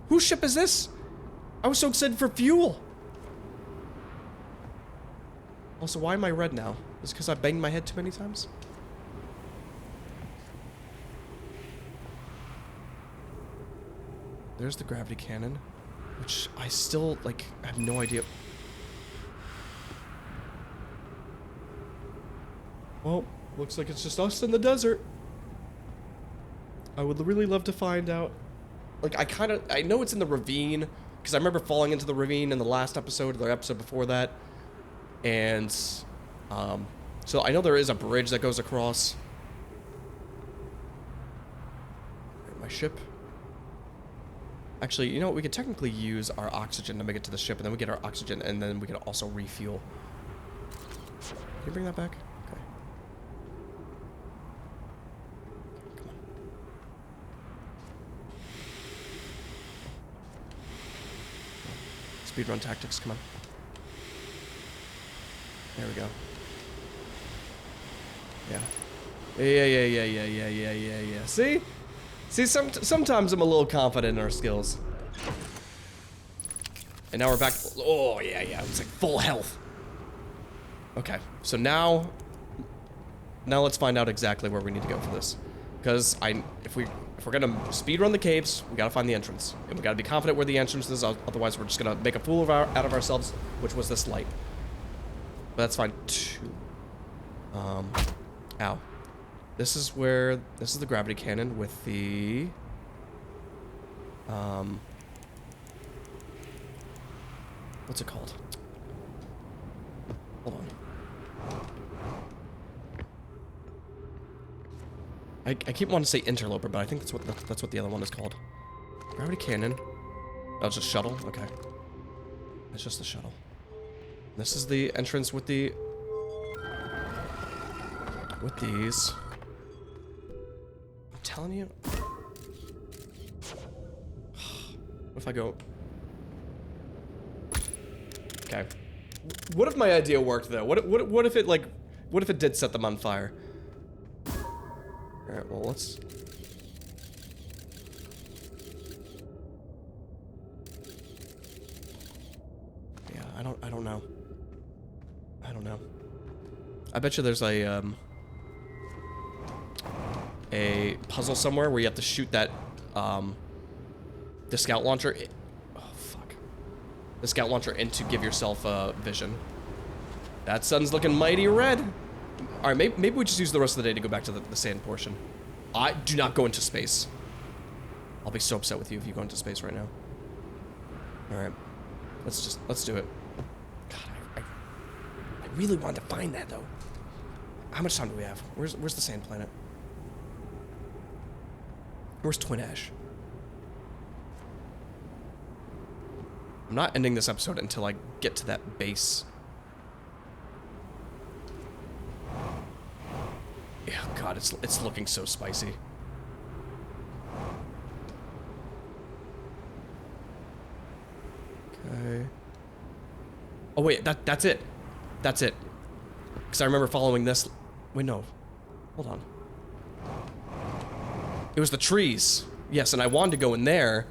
Whose ship is this? I was so excited for fuel. Also, why am I red now? Is it because I banged my head too many times? There's the gravity cannon, which I still, like, have no idea. Well, looks like it's just us in the desert. I would really love to find out. Like, I know it's in the ravine, because I remember falling into the ravine in the last episode, or the episode before that. And, so I know there is a bridge that goes across. My ship. Actually, you know what? We could technically use our oxygen to make it to the ship, and then we get our oxygen, and then we can also refuel. Can you bring that back? Okay. Come on. Speedrun tactics, come on. There we go. Yeah. See? See, sometimes I'm a little confident in our skills. And now we're back. Oh, yeah. It's like full health. Okay, so now let's find out exactly where we need to go for this. Because if we're gonna speedrun the caves, we gotta find the entrance. And we gotta be confident where the entrance is, otherwise we're just gonna make a fool out of ourselves, which was this light. But that's fine, too. Ow. This is the gravity cannon with the, what's it called? Hold on. I keep wanting to say interloper, but I think that's what the other one is called. Gravity cannon. Oh, it's just shuttle? Okay. It's just the shuttle. This is the entrance with these. I'm telling you. What if I go? Okay. What if my idea worked though? What if it what if it did set them on fire? All right. Well, let's. Yeah. I don't know. I don't know. I bet you there's a puzzle somewhere where you have to shoot that, the scout launcher. Oh, fuck. The scout launcher in to give yourself, vision. That sun's looking mighty red. Alright, maybe we just use the rest of the day to go back to the sand portion. Do not go into space. I'll be so upset with you if you go into space right now. Alright. Let's do it. God, really wanted to find that, though. How much time do we have? Where's the sand planet? Where's Twin Ash? I'm not ending this episode until I get to that base. Yeah, God, it's looking so spicy. Okay. Oh wait, that's it. That's it. Because I remember following this. Wait, no. Hold on. It was the trees. Yes, and I wanted to go in there.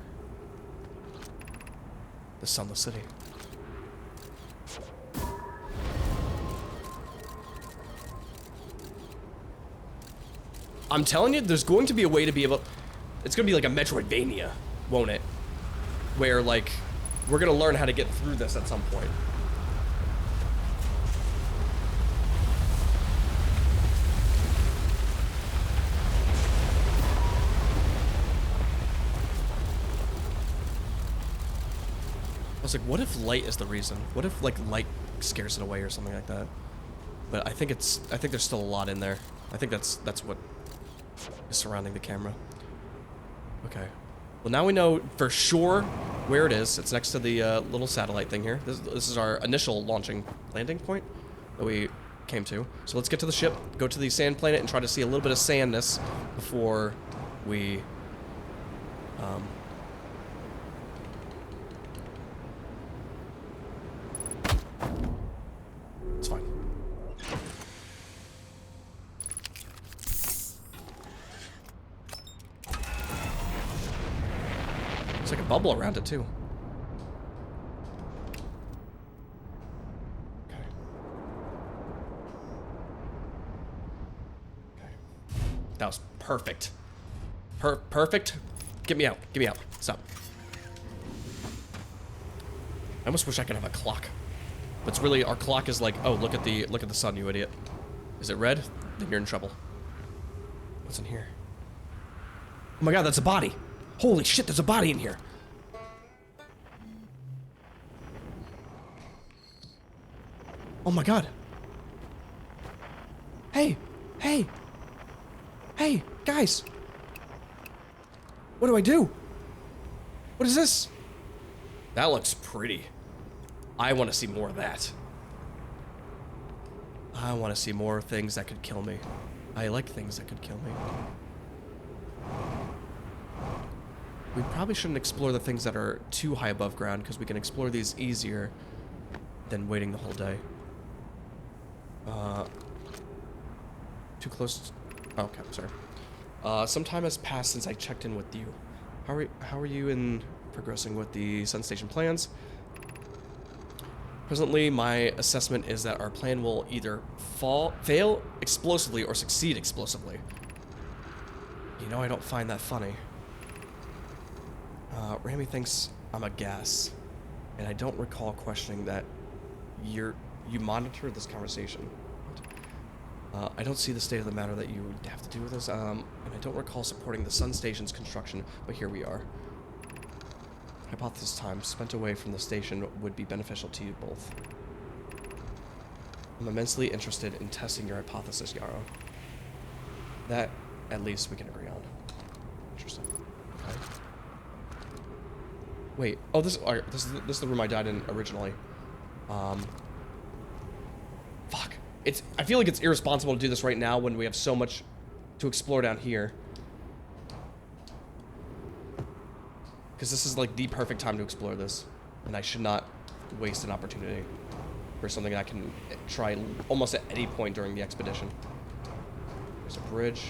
The Sunless City. I'm telling you, there's going to be a way to be able... It's going to be like a Metroidvania, won't it? Where, like, we're going to learn how to get through this at some point. I was like, what if light is the reason? What if, like, light scares it away or something like that? But I think there's still a lot in there. I think that's what is surrounding the camera. Okay. Well, now we know for sure where it is. It's next to the little satellite thing here. This is our initial landing point that we came to. So let's get to the ship, go to the sand planet, and try to see a little bit of sandness before we... It's fine. There's like a bubble around it too. Okay. Okay. That was perfect. Perfect. Get me out. Get me out. Stop. I almost wish I could have a clock. But it's really, our clock is like, oh, look at the sun, you idiot. Is it red? Then you're in trouble. What's in here? Oh my god, that's a body. Holy shit, there's a body in here. Oh my god. Hey, hey, hey, guys. What do I do? What is this? That looks pretty. I want to see more of that. I want to see more things that could kill me. I like things that could kill me. We probably shouldn't explore the things that are too high above ground, because we can explore these easier than waiting the whole day. Too close. Oh, okay, sorry. Some time has passed since I checked in with you. How are you in progressing with the Sun Station plans? Presently, my assessment is that our plan will either fail explosively or succeed explosively. You know, I don't find that funny. Rami thinks I'm a gas, and I don't recall questioning that you monitor this conversation. I don't see the state of the matter that you would have to do with this, and I don't recall supporting the Sun Station's construction, but here we are. Hypothesis time spent away from the station would be beneficial to you both. I'm immensely interested in testing your hypothesis, Yarrow. That, at least, we can agree on. Interesting. Okay. Wait. Oh, this is the room I died in originally. Fuck. I feel like it's irresponsible to do this right now when we have so much to explore down here. Because this is like the perfect time to explore this. And I should not waste an opportunity for something I can try almost at any point during the expedition. There's a bridge.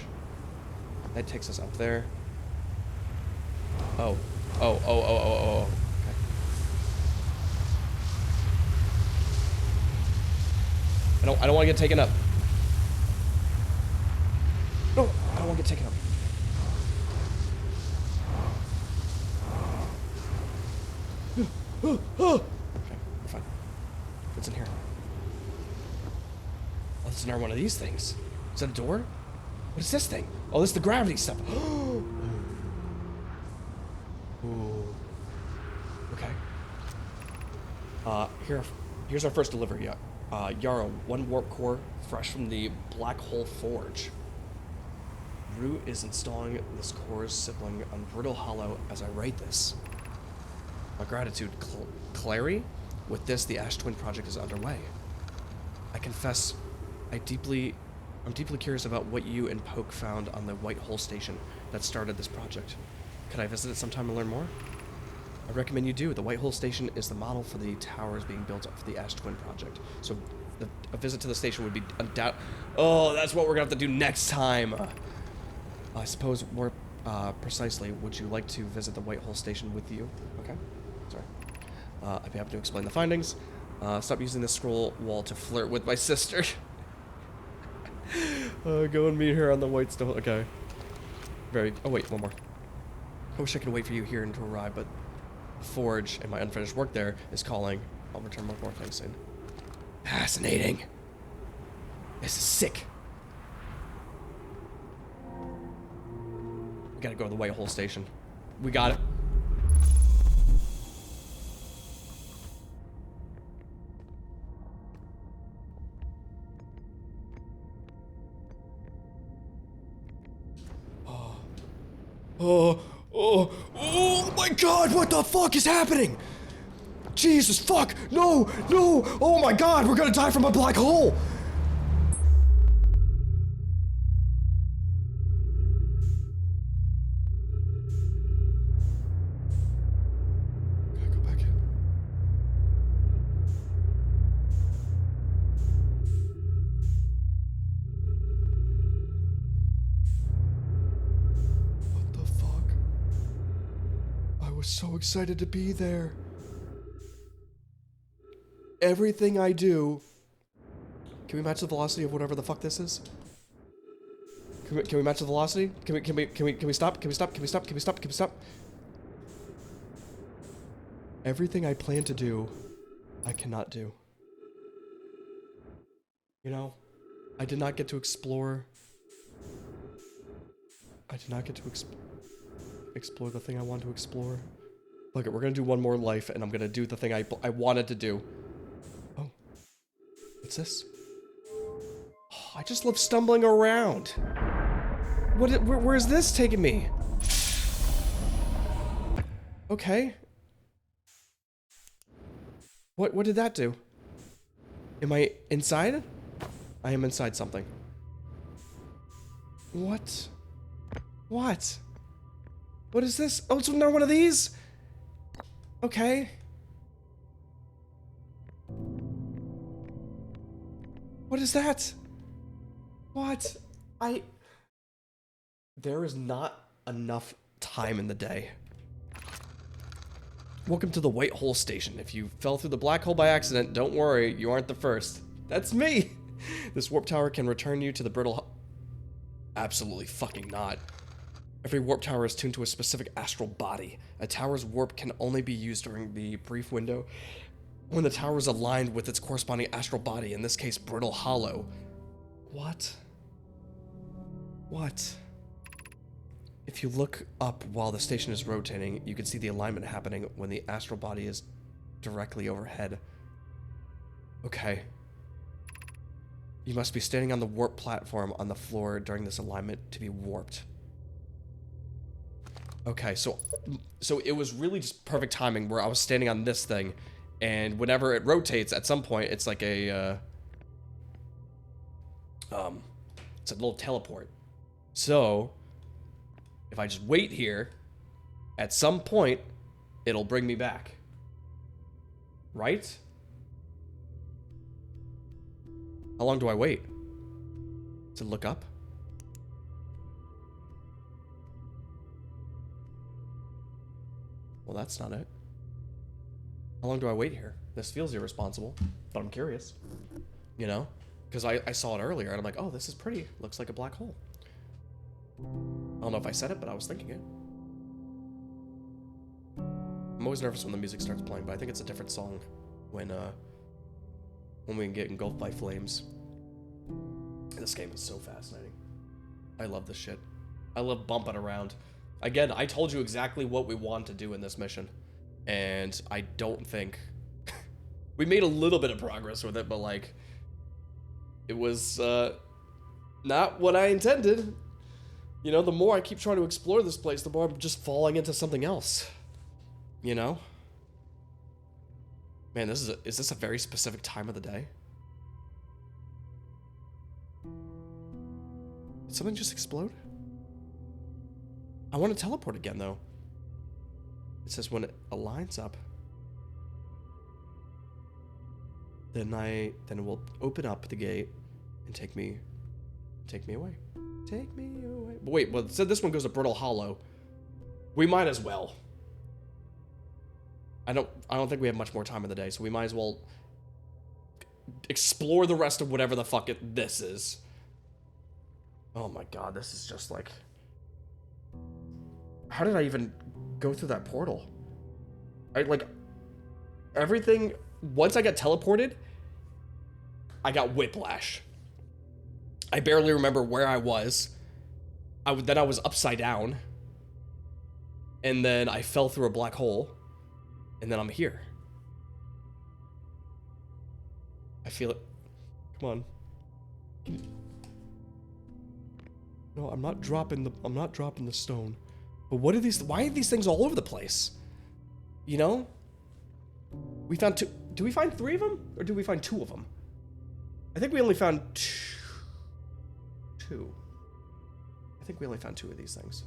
That takes us up there. Oh. Oh. Okay. I don't want to get taken up. No, I don't want to get taken up. Okay, we're fine. What's in here? Oh, this is another one of these things. Is that a door? What is this thing? Oh, this is the gravity stuff. Ooh. Okay. Here's our first delivery. Yeah. Yarrow, one warp core, fresh from the Black Hole Forge. Root is installing this core's sibling on Brittle Hollow as I write this. My gratitude, Clary. With this, the Ash Twin project is underway. I confess, I'm deeply curious about what you and Poke found on the White Hole Station that started this project. Could I visit it sometime and learn more? I recommend you do. The White Hole Station is the model for the towers being built up for the Ash Twin project. So a visit to the station would be Oh, that's what we're gonna have to do next time. I suppose more precisely, would you like to visit the White Hole Station with you? Okay, sorry. I'd be happy to explain the findings. Stop using the scroll wall to flirt with my sister. Go and meet her on the White Stone. Okay. Oh wait, one more. I wish I could wait for you here to arrive, but the Forge and my unfinished work there is calling. I'll return with more things soon. Fascinating. This is sick. We gotta go to the White Hole Station. We got it. Oh my god, what the fuck is happening? Jesus fuck, no, oh my god, we're gonna die from a black hole. Gotta go back in. What the fuck? I was so excited to be there. Everything I do. Can we match the velocity of whatever the fuck this is? Can we match the velocity? Can we stop? Can we stop? Everything I plan to do, I cannot do. You know, I did not get to explore. I did not get to explore the thing I wanted to explore. Look, we're gonna do one more life, and I'm gonna do the thing I wanted to do. Oh, what's this? Oh, I just love stumbling around. Where's this taking me? Okay. What did that do? Am I inside? I am inside something. What? What? What is this? Oh, it's another one of these? Okay. What is that? What? There is not enough time in the day. Welcome to the White Hole Station. If you fell through the black hole by accident, don't worry, you aren't the first. That's me! This warp tower can return you to the brittle... Absolutely fucking not. Every warp tower is tuned to a specific astral body. A tower's warp can only be used during the brief window when the tower is aligned with its corresponding astral body, in this case, Brittle Hollow. What? What? If you look up while the station is rotating, you can see the alignment happening when the astral body is directly overhead. Okay. You must be standing on the warp platform on the floor during this alignment to be warped. Okay, so it was really just perfect timing where I was standing on this thing, and whenever it rotates, at some point, it's like a, it's a little teleport. So, if I just wait here, at some point, it'll bring me back. Right? How long do I wait? To look up? Well, that's not it. How long do I wait here? This feels irresponsible, but I'm curious. You know? Because I saw it earlier, and I'm like, oh, this is pretty. Looks like a black hole. I don't know if I said it, but I was thinking it. I'm always nervous when the music starts playing, but I think it's a different song when we get engulfed by flames. This game is so fascinating. I love this shit. I love bumping around. Again, I told you exactly what we want to do in this mission, and I don't think We made a little bit of progress with it, but like, it was not what I intended. You know, the more I keep trying to explore this place, the more I'm just falling into something else. You know? Man, is this a very specific time of the day? Did something just explode? I want to teleport again, though. It says when it aligns up, then it will open up the gate and take me away. Take me away. But wait, well, it said this one goes to Brittle Hollow. We might as well. I don't think we have much more time in the day, so we might as well explore the rest of whatever the fuck this is. Oh my god, this is just like... How did I even go through that portal? Like, everything... Once I got teleported, I got whiplash. I barely remember where I was. Then I was upside down. And then I fell through a black hole. And then I'm here. I feel it. Come on. No, I'm not dropping the stone. But what are these? Why are these things all over the place? You know? We found two. Do we find 3 of them? Or do we find 2 of them? I think we only found 2. I think we only found 2 of these things.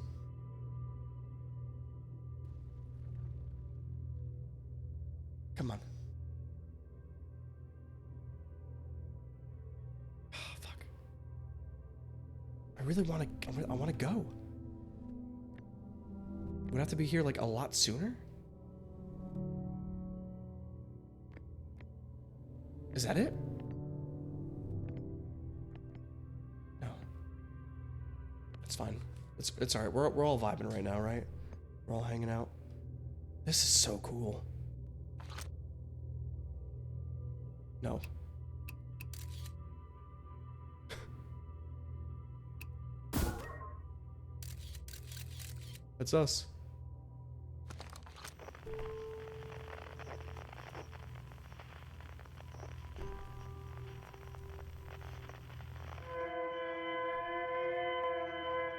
Come on. Oh, fuck. I really want to... I want to go. Would I have to be here, like, a lot sooner? Is that it? No. It's fine. It's alright. We're all vibing right now, right? We're all hanging out. This is so cool. No. It's us.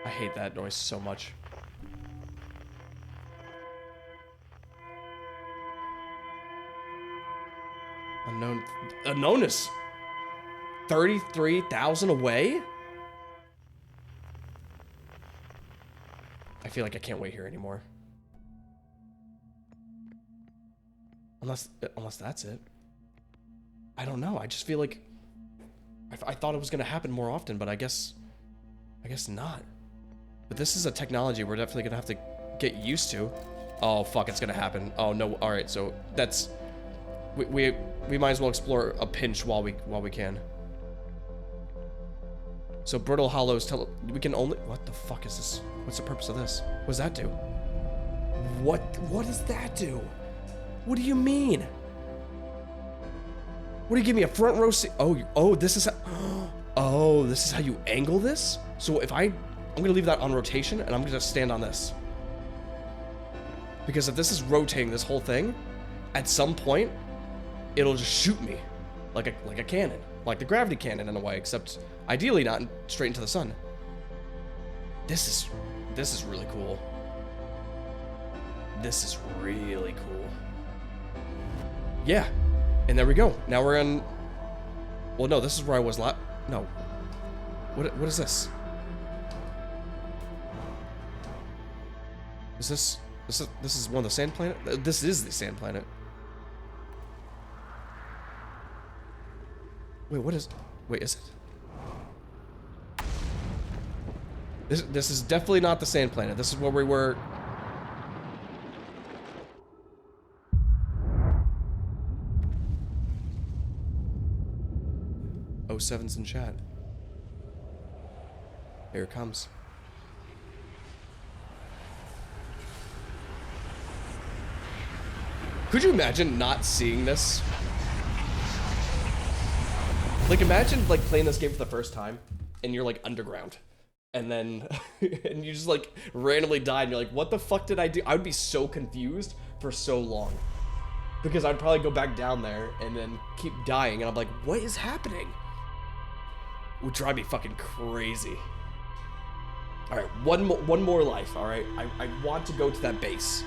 I hate that noise so much. Unknown is 33,000 away? I feel like I can't wait here anymore. Unless that's it. I don't know. I just feel like I thought it was gonna happen more often, but I guess not. But this is a technology we're definitely gonna have to get used to. Oh fuck, it's gonna happen. Oh no. All right, so that's we might as well explore a pinch while we can. So Brittle Hollows we can only... What the fuck is this? What's the purpose of this? What does that do? What does that do? What do you mean? What do you give me, a front row seat? Oh, this is how... Oh, this is how you angle this? So if I'm gonna leave that on rotation and I'm gonna stand on this. Because if this is rotating this whole thing, at some point, it'll just shoot me like a cannon. Like the gravity cannon in a way, except ideally not straight into the sun. This is really cool. This is really cool. Yeah, and there we go. Now we're in... Well, no, this is where I was no. What is this? Is this is one of the sand planet? This is the sand planet. Wait, what is... Wait, is it? This is definitely not the sand planet. This is where we were... Oh, 7's in chat. Here it comes. Could you imagine not seeing this? Like, imagine, like, playing this game for the first time, and you're, like, underground. And then, and you just, like, randomly die, and you're like, what the fuck did I do? I would be so confused for so long. Because I'd probably go back down there and then keep dying, and I'm like, what is happening? Would drive me fucking crazy. All right, one more life. All right, I want to go to that base.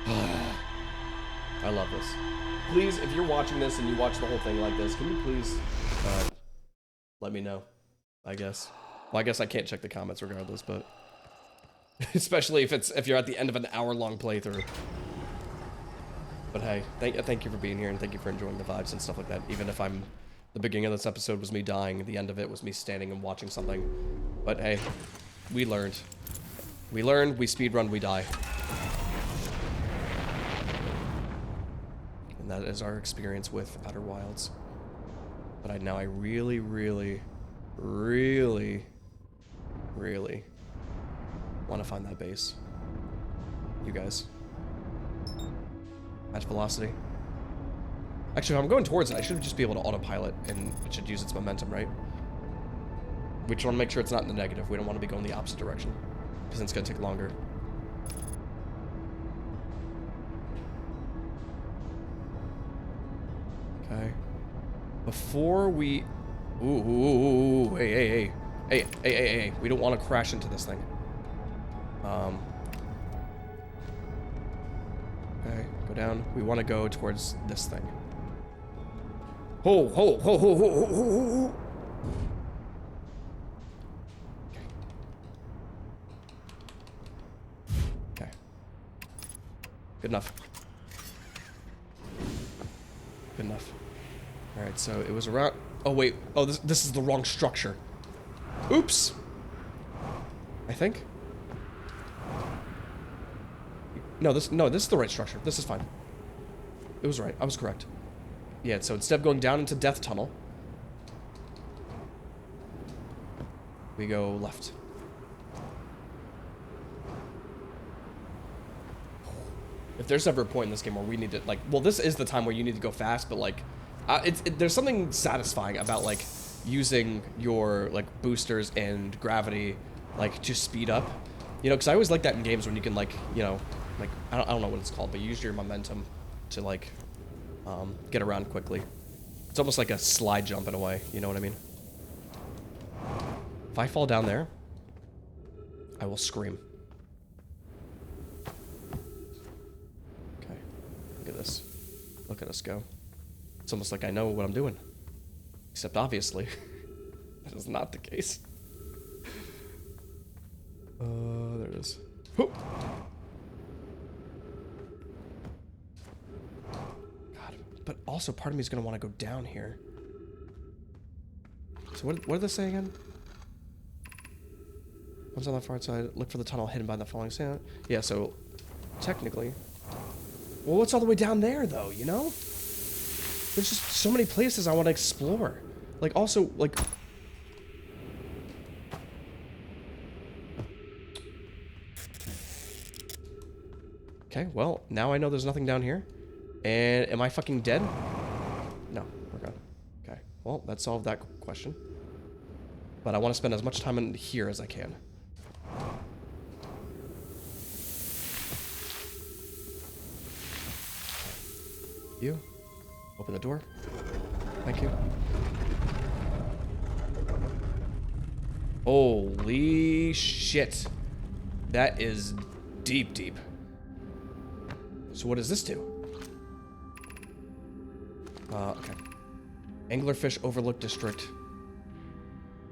I love this. Please, if you're watching this and you watch the whole thing like this, can you please let me know? I guess. Well, I guess I can't check the comments regardless, but especially if you're at the end of an hour-long playthrough. But hey, thank you for being here, and thank you for enjoying the vibes and stuff like that. Even if the beginning of this episode was me dying, the end of it was me standing and watching something. But hey, we learned. We speedrun, we die. And that is our experience with Outer Wilds. But I really, really, really, really want to find that base. You guys. Match velocity. Actually, if I'm going towards it, I should just be able to autopilot, and it should use its momentum, right? We just want to make sure it's not in the negative. We don't want to be going the opposite direction, because then it's going to take longer. Okay. Before we... Ooh, hey. Hey. We don't want to crash into this thing. Okay, go down. We want to go towards this thing. Ho. Okay. Good enough. All right, so it was around... Oh, wait. Oh, this is the wrong structure. Oops. I think. No, this is the right structure. This is fine. It was right. I was correct. Yeah, so instead of going down into Death Tunnel, we go left. If there's ever a point in this game where we need to, like, well, this is the time where you need to go fast, but, like, there's something satisfying about, like, using your, like, boosters and gravity, like, to speed up. You know, because I always like that in games when you can, like, you know, like, I don't know what it's called, but you use your momentum to, like, get around quickly. It's almost like a slide jump in a way, you know what I mean? If I fall down there, I will scream. Okay, look at this. Look at us go. It's almost like I know what I'm doing. Except obviously, that is not the case. There it is. Whoop. But also, part of me is going to want to go down here. So what did this say again? Once on the far side, look for the tunnel hidden by the falling sand. Yeah, so technically... Well, what's all the way down there, though, you know? There's just so many places I want to explore. Like, also, like... Okay, well, now I know there's nothing down here. And am I fucking dead? No, we're good. Okay, well, that solved that question. But I want to spend as much time in here as I can. You. Open the door. Thank you. Holy shit. That is deep. So what does this do? Okay. Anglerfish Overlook District.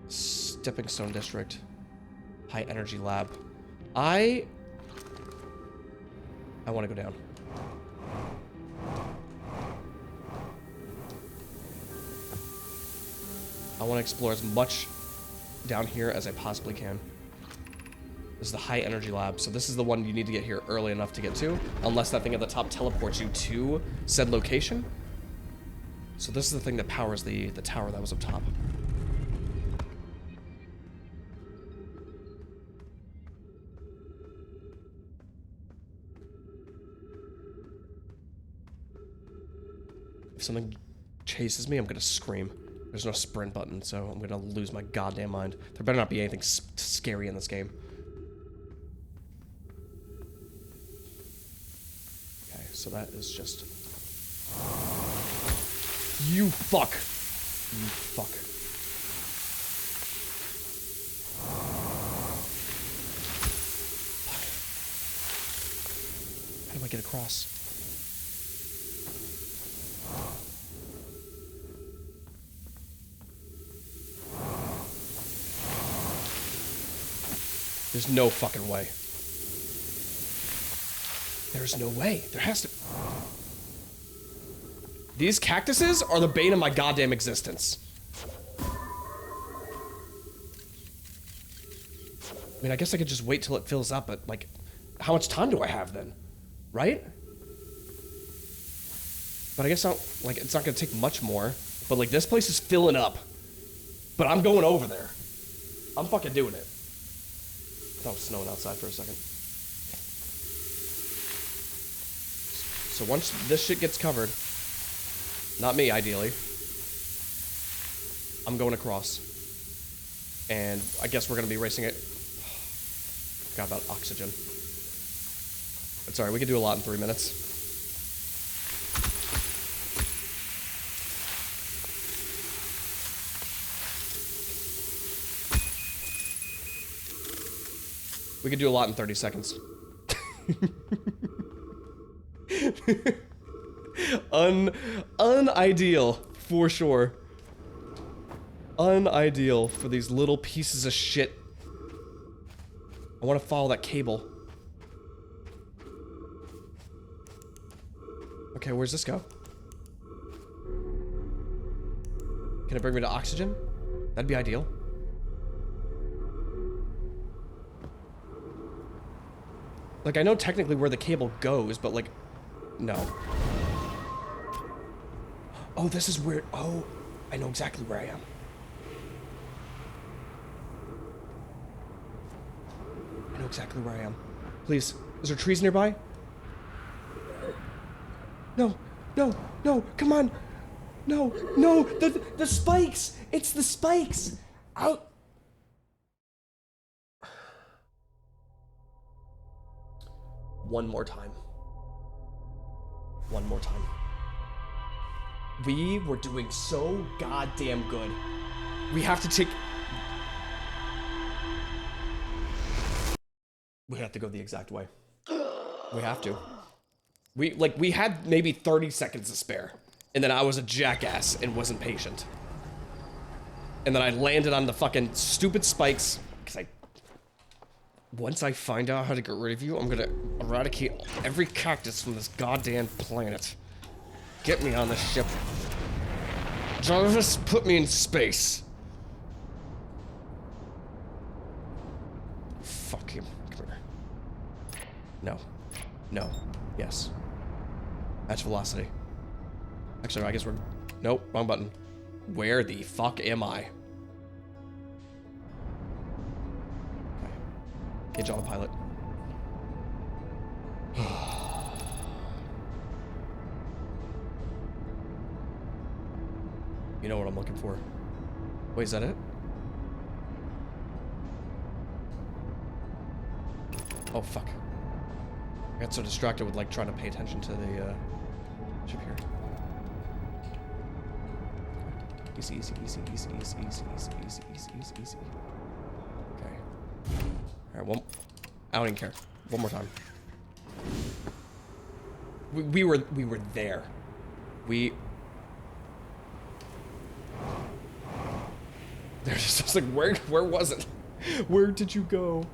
Stepping Stone District. High Energy Lab. I want to go down. I want to explore as much down here as I possibly can. This is the High Energy Lab, so this is the one you need to get here early enough to get to, unless that thing at the top teleports you to said location. So this is the thing that powers the tower that was up top. If something chases me, I'm gonna scream. There's no sprint button, so I'm gonna lose my goddamn mind. There better not be anything scary in this game. Okay, so that is just... You fuck. You fuck. How do I get across? There's no fucking way. There's no way. There has to... These cactuses are the bane of my goddamn existence. I mean, I guess I could just wait till it fills up, but, like, how much time do I have then? Right? But I guess it's not gonna take much more. But, like, this place is filling up. But I'm going over there. I'm fucking doing it. I thought it was snowing outside for a second. So once this shit gets covered, not me, ideally, I'm going across. And I guess we're gonna be racing it. Forgot about oxygen. It's alright, we can do a lot in 3 minutes. We could do a lot in 30 seconds. Unideal, for sure. Unideal for these little pieces of shit. I want to follow that cable. Okay, where's this go? Can it bring me to oxygen? That'd be ideal. Like, I know technically where the cable goes, but, like, no. Oh, this is where... Oh, I know exactly where I am. I know exactly where I am. Please, is there trees nearby? No, no, no, come on. No, no, the spikes! It's the spikes! Out! One more time. One more time. We were doing so goddamn good. We have to take... We have to go the exact way. We have to. We had maybe 30 seconds to spare. And then I was a jackass and wasn't patient. And then I landed on the fucking stupid spikes. Because once I find out how to get rid of you, I'm gonna eradicate every cactus from this goddamn planet. Get me on this ship. Jarvis, put me in space. Fuck him. Come here. No. No. Yes. Match velocity. Actually, I guess we're... Nope, wrong button. Where the fuck am I? Gauge autopilot. You know what I'm looking for. Wait, is that it? Oh, fuck. I got so distracted with, like, trying to pay attention to the, ship here. Easy, easy, easy, easy, easy, easy, easy, easy, easy, easy, easy. Okay. Alright, I don't even care. One more time. We were there. There's just like, where was it? Where did you go?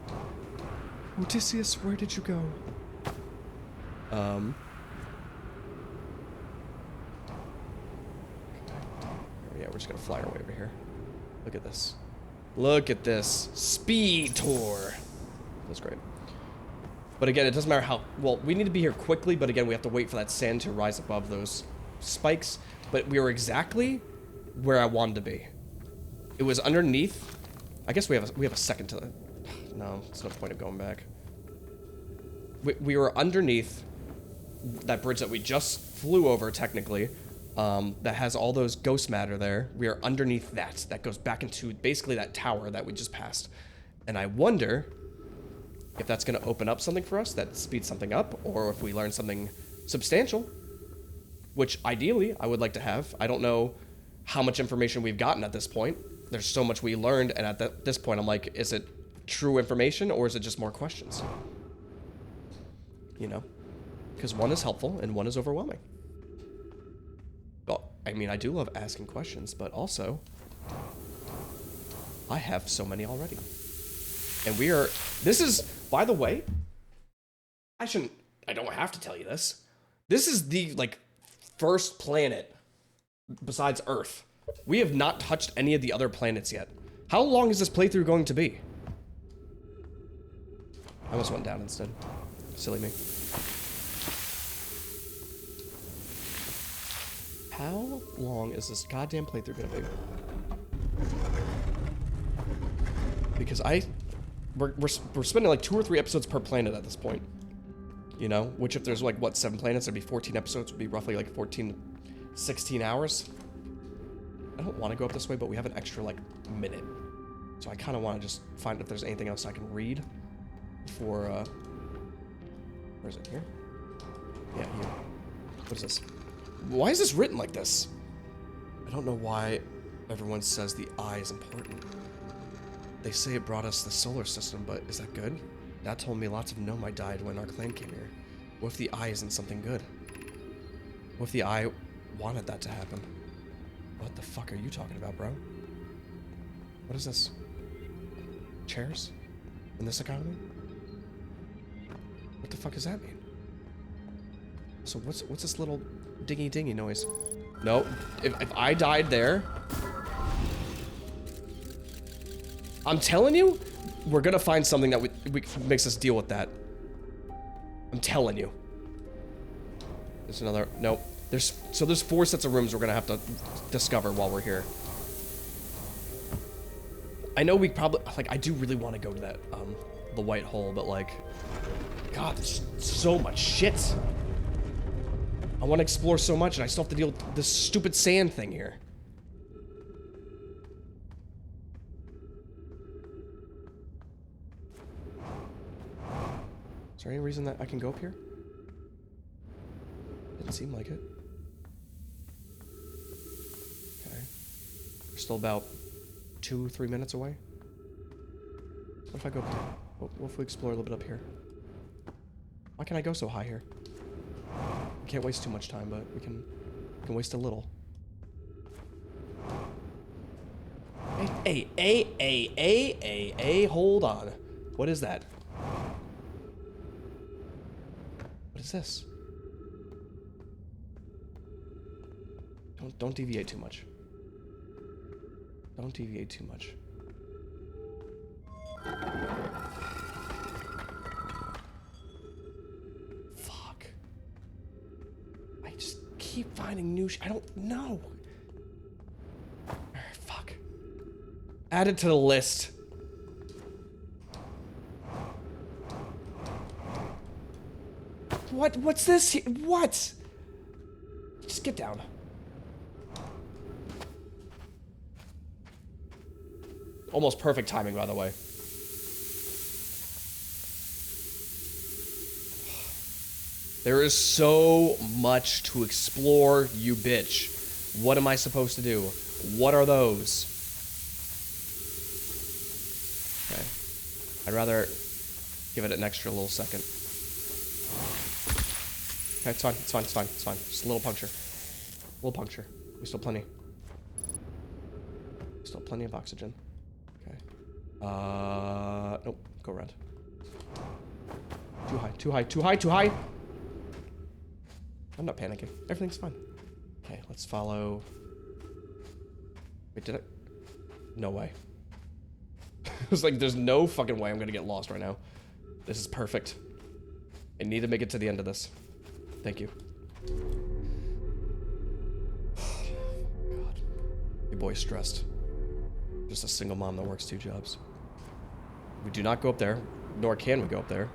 Odysseus, where did you go? Yeah, we're just gonna fly our way over here. Look at this. Look at this. Speed tour. That's great. But again, it doesn't matter how... Well, we need to be here quickly, but again, we have to wait for that sand to rise above those spikes. But we were exactly where I wanted to be. It was underneath... I guess we have a second to... No, there's no point of going back. We were underneath that bridge that we just flew over, technically. That has all those ghost matter there. We are underneath that. That goes back into basically that tower that we just passed. And I wonder if that's going to open up something for us that speeds something up, or if we learn something substantial, which ideally I would like to have. I don't know how much information we've gotten at this point. There's so much we learned, and at this point I'm like, is it true information or is it just more questions? You know? Because one is helpful and one is overwhelming. Well, I mean, I do love asking questions, but also, I have so many already. And this is, by the way, I don't have to tell you this. This is the, like, first planet besides Earth. We have not touched any of the other planets yet. How long is this playthrough going to be? I almost went down instead. Silly me. How long is this goddamn playthrough gonna be? Because we're spending like 2 or 3 episodes per planet at this point. You know, which if there's like, what, 7 planets, there'd be 14 episodes, would be roughly like 16 hours. I don't want to go up this way, but we have an extra like minute. So I kind of want to just find if there's anything else I can read before, where is it, here? Yeah, here. What is this? Why is this written like this? I don't know why everyone says the eye is important. They say it brought us the solar system, but is that good? Dad told me lots of Nomi died when our clan came here. What if the eye isn't something good? What if the eye wanted that to happen? What the fuck are you talking about, bro? What is this? Chairs? In this economy? What the fuck does that mean? So what's this little dingy noise? No, if I died there, I'm telling you, we're gonna find something that we makes us deal with that. I'm telling you. There's another, nope. There's 4 sets of rooms we're gonna have to discover while we're here. I know we probably, like, I do really want to go to that, the white hole, but like, God, there's so much shit. I want to explore so much, and I still have to deal with this stupid sand thing here. Is there any reason that I can go up here? Didn't seem like it. Okay. We're still about 2-3 minutes away. What if I go up there? What if we explore a little bit up here? Why can't I go so high here? We can't waste too much time, but we can waste a little. Hey, hold on. What is that? What is this? Don't deviate too much. Don't deviate too much. Fuck. I just keep finding new I don't know. Fuck. Add it to the list. What's this? What? Just get down. Almost perfect timing, by the way. There is so much to explore, you bitch. What am I supposed to do? What are those? Okay. I'd rather give it an extra little second. Okay, it's fine. Just a little puncture. We still plenty. Still plenty of oxygen. Okay. Nope. Go around. Too high. I'm not panicking. Everything's fine. Okay, let's follow. Wait, did I? No way. It was like, there's no fucking way I'm gonna get lost right now. This is perfect. I need to make it to the end of this. Thank you. God. Your boy's stressed. Just a single mom that works 2 jobs. We do not go up there, nor can we go up there.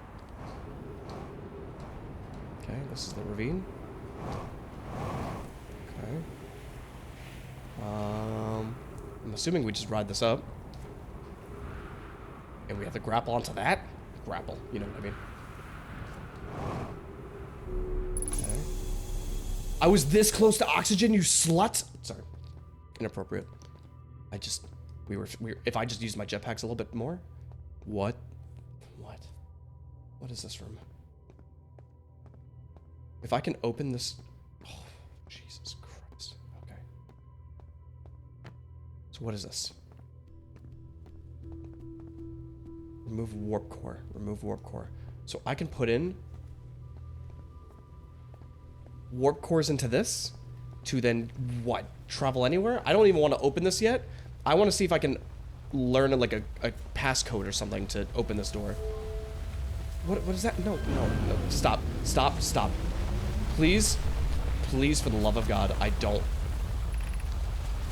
Okay, this is the ravine. Okay. I'm assuming we just ride this up. And we have to grapple onto that? Grapple, you know what I mean. Okay. I was this close to oxygen, you slut. Sorry, inappropriate. If I just used my jetpacks a little bit more. What is this room? If I can open this, oh, Jesus Christ. Okay. So what is this? Remove warp core. Remove warp core. So I can put in warp cores into this to then what? Travel anywhere? I don't even want to open this yet. I want to see if I can learn like a passcode or something to open this door. What is that? No. Stop. Please, for the love of God, I don't.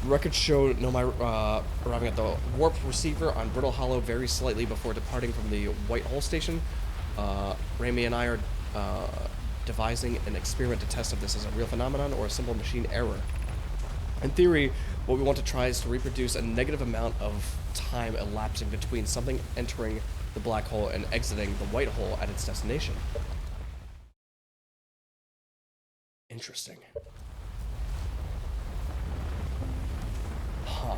Records show Nomi arriving at the warp receiver on Brittle Hollow very slightly before departing from the White Hole station. Rami and I are devising an experiment to test if this is a real phenomenon or a simple machine error. In theory, what we want to try is to reproduce a negative amount of time elapsing between something entering the black hole and exiting the white hole at its destination. Interesting. Huh.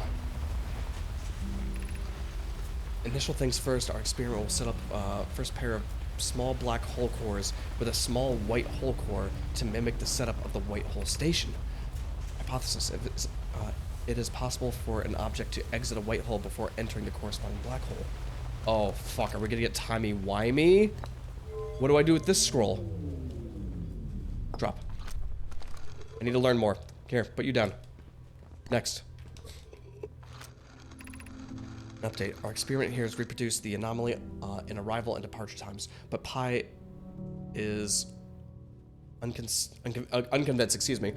Initial things first, our experiment will set up first pair of small black hole cores with a small white hole core to mimic the setup of the white hole station. Hypothesis: it is possible for an object to exit a white hole before entering the corresponding black hole. Oh fuck, are we gonna get timey-wimey? What do I do with this scroll? Drop. I need to learn more. Here, put you down. Next. Update. Our experiment here has reproduced the anomaly in arrival and departure times, but pi is unconvinced, excuse me.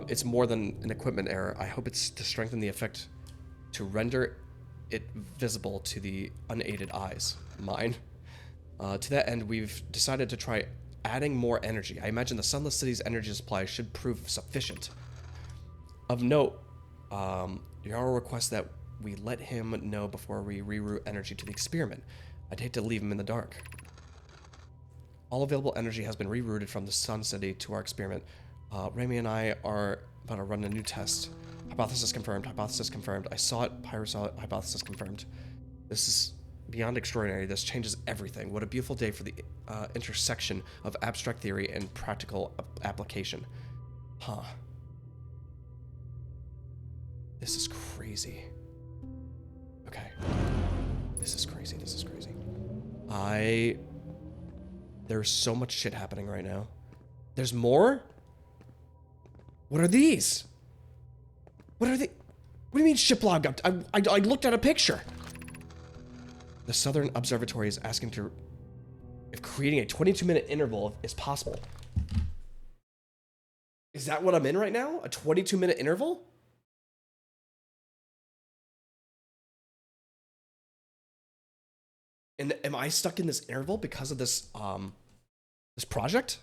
It's more than an equipment error. I hope it's to strengthen the effect to render it visible to the unaided eyes. Mine. To that end, we've decided to try adding more energy. I imagine the Sunless City's energy supply should prove sufficient. Of note, Yarrow requests that we let him know before we reroute energy to the experiment. I'd hate to leave him in the dark. All available energy has been rerouted from the Sun City to our experiment. Rami and I are about to run a new test. Hypothesis confirmed. Hypothesis confirmed. I saw it. Pyro saw it. Hypothesis confirmed. This is beyond extraordinary. This changes everything. What a beautiful day for the intersection of abstract theory and practical application. Huh. This is crazy. Okay. This is crazy. This is crazy. There's so much shit happening right now. There's more? What are these? What are they? What do you mean ship log up? I looked at a picture. The Southern Observatory is asking if creating a 22-minute interval is possible. Is that what I'm in right now? A 22-minute interval? And am I stuck in this interval because of this this project?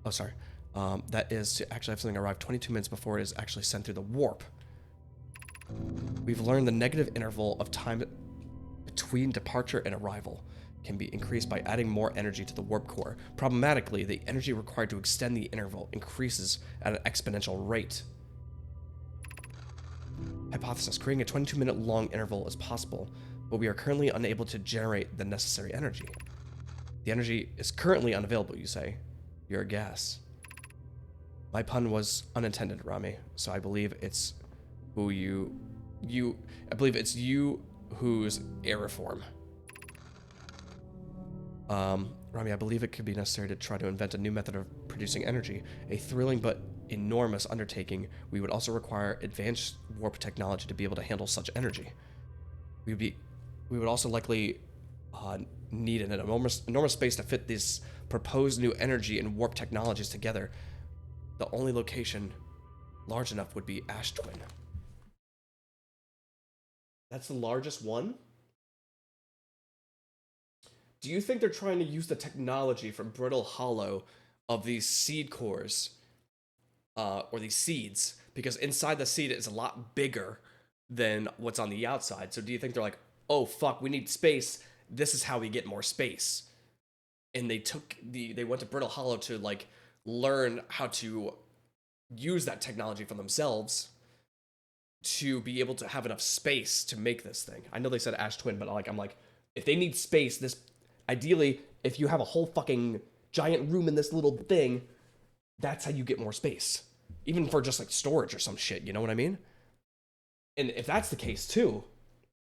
Oh, sorry. That is to actually have something arrive 22 minutes before it is actually sent through the warp. We've learned the negative interval of time between departure and arrival can be increased by adding more energy to the warp core. Problematically, the energy required to extend the interval increases at an exponential rate. Hypothesis: creating a 22-minute long interval is possible, but we are currently unable to generate the necessary energy. The energy is currently unavailable, you say. You're a gas. My pun was unintended, Rami, so I believe it's I believe it's you who's aeriform. Rami, I believe it could be necessary to try to invent a new method of producing energy. A thrilling but enormous undertaking. We would also require advanced warp technology to be able to handle such energy. We would also likely need an enormous space to fit this proposed new energy and warp technologies together. The only location large enough would be Ash Twin. That's the largest one? Do you think they're trying to use the technology from Brittle Hollow of these seed cores, or these seeds, because inside the seed is a lot bigger than what's on the outside? So do you think they're like, oh fuck, we need space, this is how we get more space? And they went to Brittle Hollow to like learn how to use that technology for themselves to be able to have enough space to make this thing. I know they said Ash Twin, but like I'm like, if they need space, this ideally, if you have a whole fucking giant room in this little thing, that's how you get more space. Even for just like storage or some shit, you know what I mean? And if that's the case too,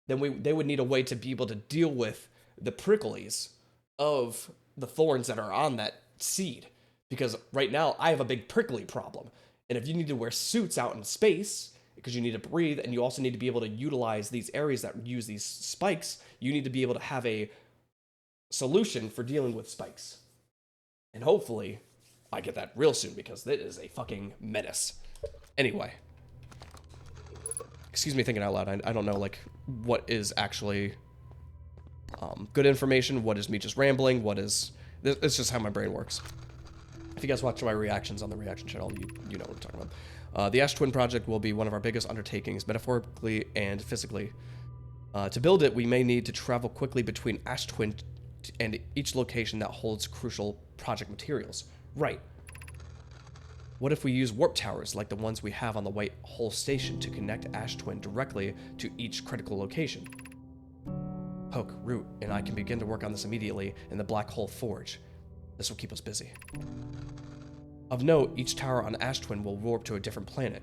then they would need a way to be able to deal with the pricklies of the thorns that are on that seed. Because right now I have a big prickly problem. And if you need to wear suits out in space, because you need to breathe, and you also need to be able to utilize these areas that use these spikes, you need to be able to have a solution for dealing with spikes. And hopefully, I get that real soon, because it is a fucking menace. Anyway. Excuse me thinking out loud. I don't know, like, what is actually good information, what is me just rambling, what is... It's just how my brain works. If you guys watch my reactions on the reaction channel, you know what I'm talking about. The Ash Twin project will be one of our biggest undertakings, metaphorically and physically. To build it, we may need to travel quickly between Ash Twin and each location that holds crucial project materials. Right. What if we use warp towers like the ones we have on the White Hole Station to connect Ash Twin directly to each critical location? Poke, Root, and I can begin to work on this immediately in the Black Hole Forge. This will keep us busy. Of note, each tower on Ash Twin will warp to a different planet.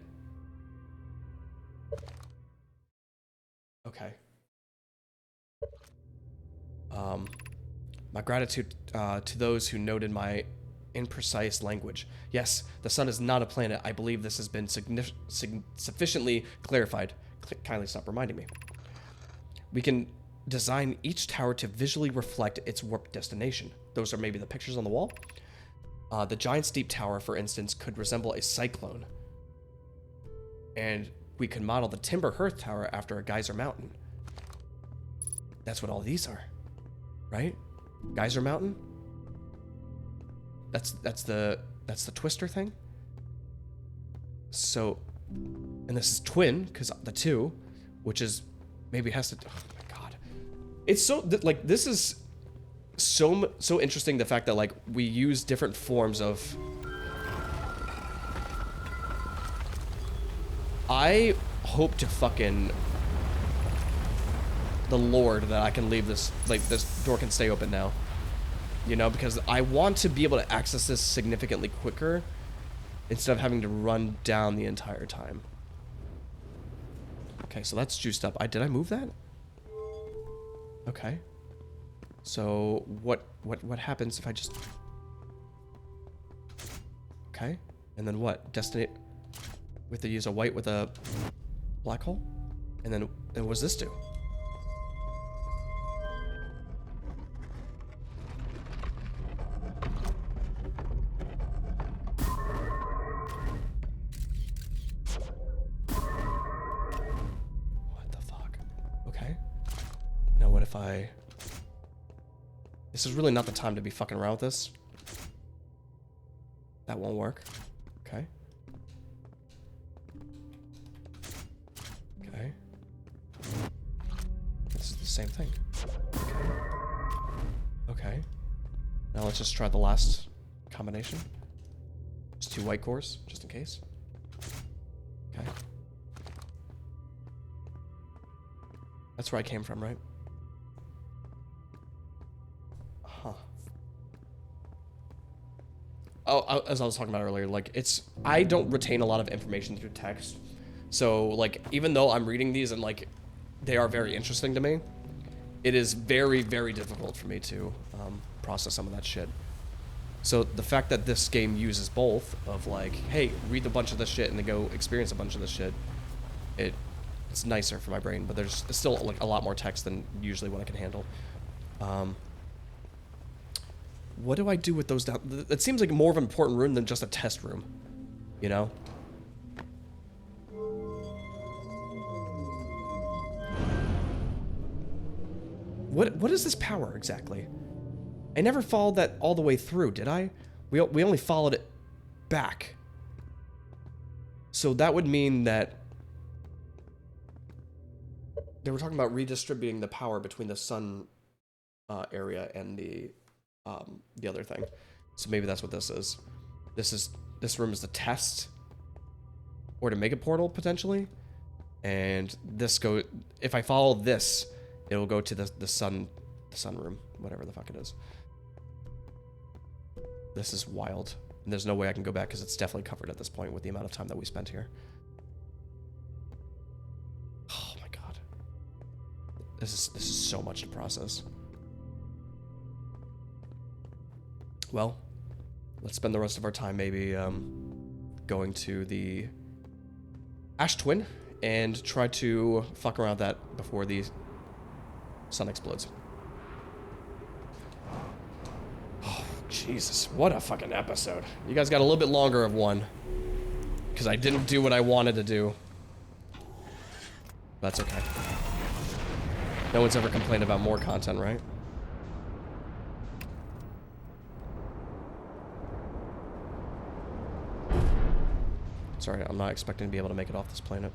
Okay. My gratitude to those who noted my imprecise language. Yes, the sun is not a planet. I believe this has been sufficiently clarified. Kindly stop reminding me. We can design each tower to visually reflect its warp destination. Those are maybe the pictures on the wall. The giant steep tower, for instance, could resemble a cyclone. And we could model the Timber Hearth Tower after a geyser mountain. That's what all these are, right? Geyser mountain? That's the twister thing. So, and this is twin because the two, which is maybe has to. Oh my god, it's so like this is so interesting. The fact that like we use different forms of. I hope to fucking the Lord that I can leave this, like, this door can stay open now. You know, because I want to be able to access this significantly quicker instead of having to run down the entire time. Okay, so that's juiced up. Did I move that? Okay. So what happens if I just... Okay. And then what? We have to use a white with a black hole? And then what does this do? What the fuck? Okay. Now what if I... This is really not the time to be fucking around with this. That won't work. Okay. Okay. This is the same thing. Okay. Okay. Now let's just try the last combination. Just 2 white cores, just in case. Okay. That's where I came from, right? Huh. Oh, as I was talking about earlier, like, I don't retain a lot of information through text. So, like, even though I'm reading these and, like, they are very interesting to me, it is very, very difficult for me to process some of that shit. So the fact that this game uses both of, like, hey, read a bunch of this shit and then go experience a bunch of this shit, it's nicer for my brain, but there's still, like, a lot more text than usually what I can handle. What do I do with those down? It seems like more of an important room than just a test room, you know? What is this power exactly? I never followed that all the way through, did I? We only followed it back. So that would mean that they were talking about redistributing the power between the sun area and the other thing. So maybe that's what this is. This room is the test, or to make a portal potentially. And this go, if I follow this, it'll go to the sun room, whatever the fuck it is. This is wild. And there's no way I can go back because it's definitely covered at this point with the amount of time that we spent here. Oh my god. This is so much to process. Well, let's spend the rest of our time maybe going to the Ash Twin and try to fuck around that before the sun explodes. Oh, Jesus. What a fucking episode. You guys got a little bit longer of one. Because I didn't do what I wanted to do. That's okay. No one's ever complained about more content, right? Sorry, I'm not expecting to be able to make it off this planet.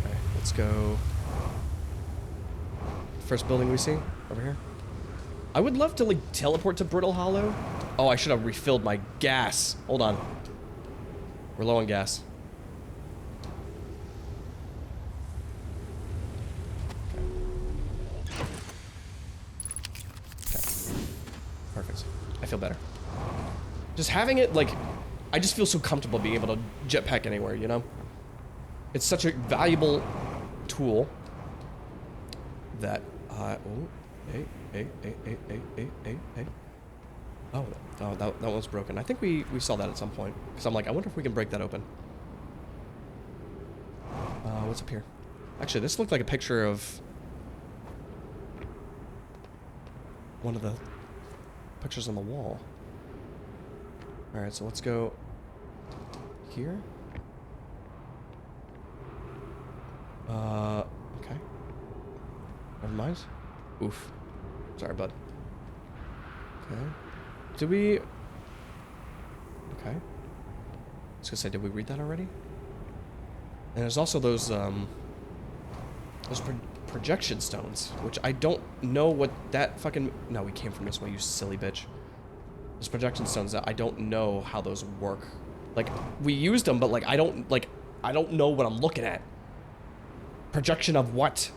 Okay, let's go. First building we see over here. I would love to like teleport to Brittle Hollow. Oh, I should have refilled my gas. Hold on. We're low on gas. Perfect. I feel better. Just having it, like, I just feel so comfortable being able to jetpack anywhere, you know? It's such a valuable tool that, oh, hey. Oh, that one's broken. I think we saw that at some point. Because I'm like, I wonder if we can break that open. What's up here? Actually, this looked like a picture of one of the pictures on the wall. Alright, so let's go here. Okay. Never mind. Oof. Sorry, bud. Okay. Did we... Okay. I was gonna say, did we read that already? And there's also those projection stones, which I don't know what that fucking... No, we came from this way, you silly bitch. There's projection stones that I don't know how those work. Like, we used them, but like, I don't know what I'm looking at. Projection of what?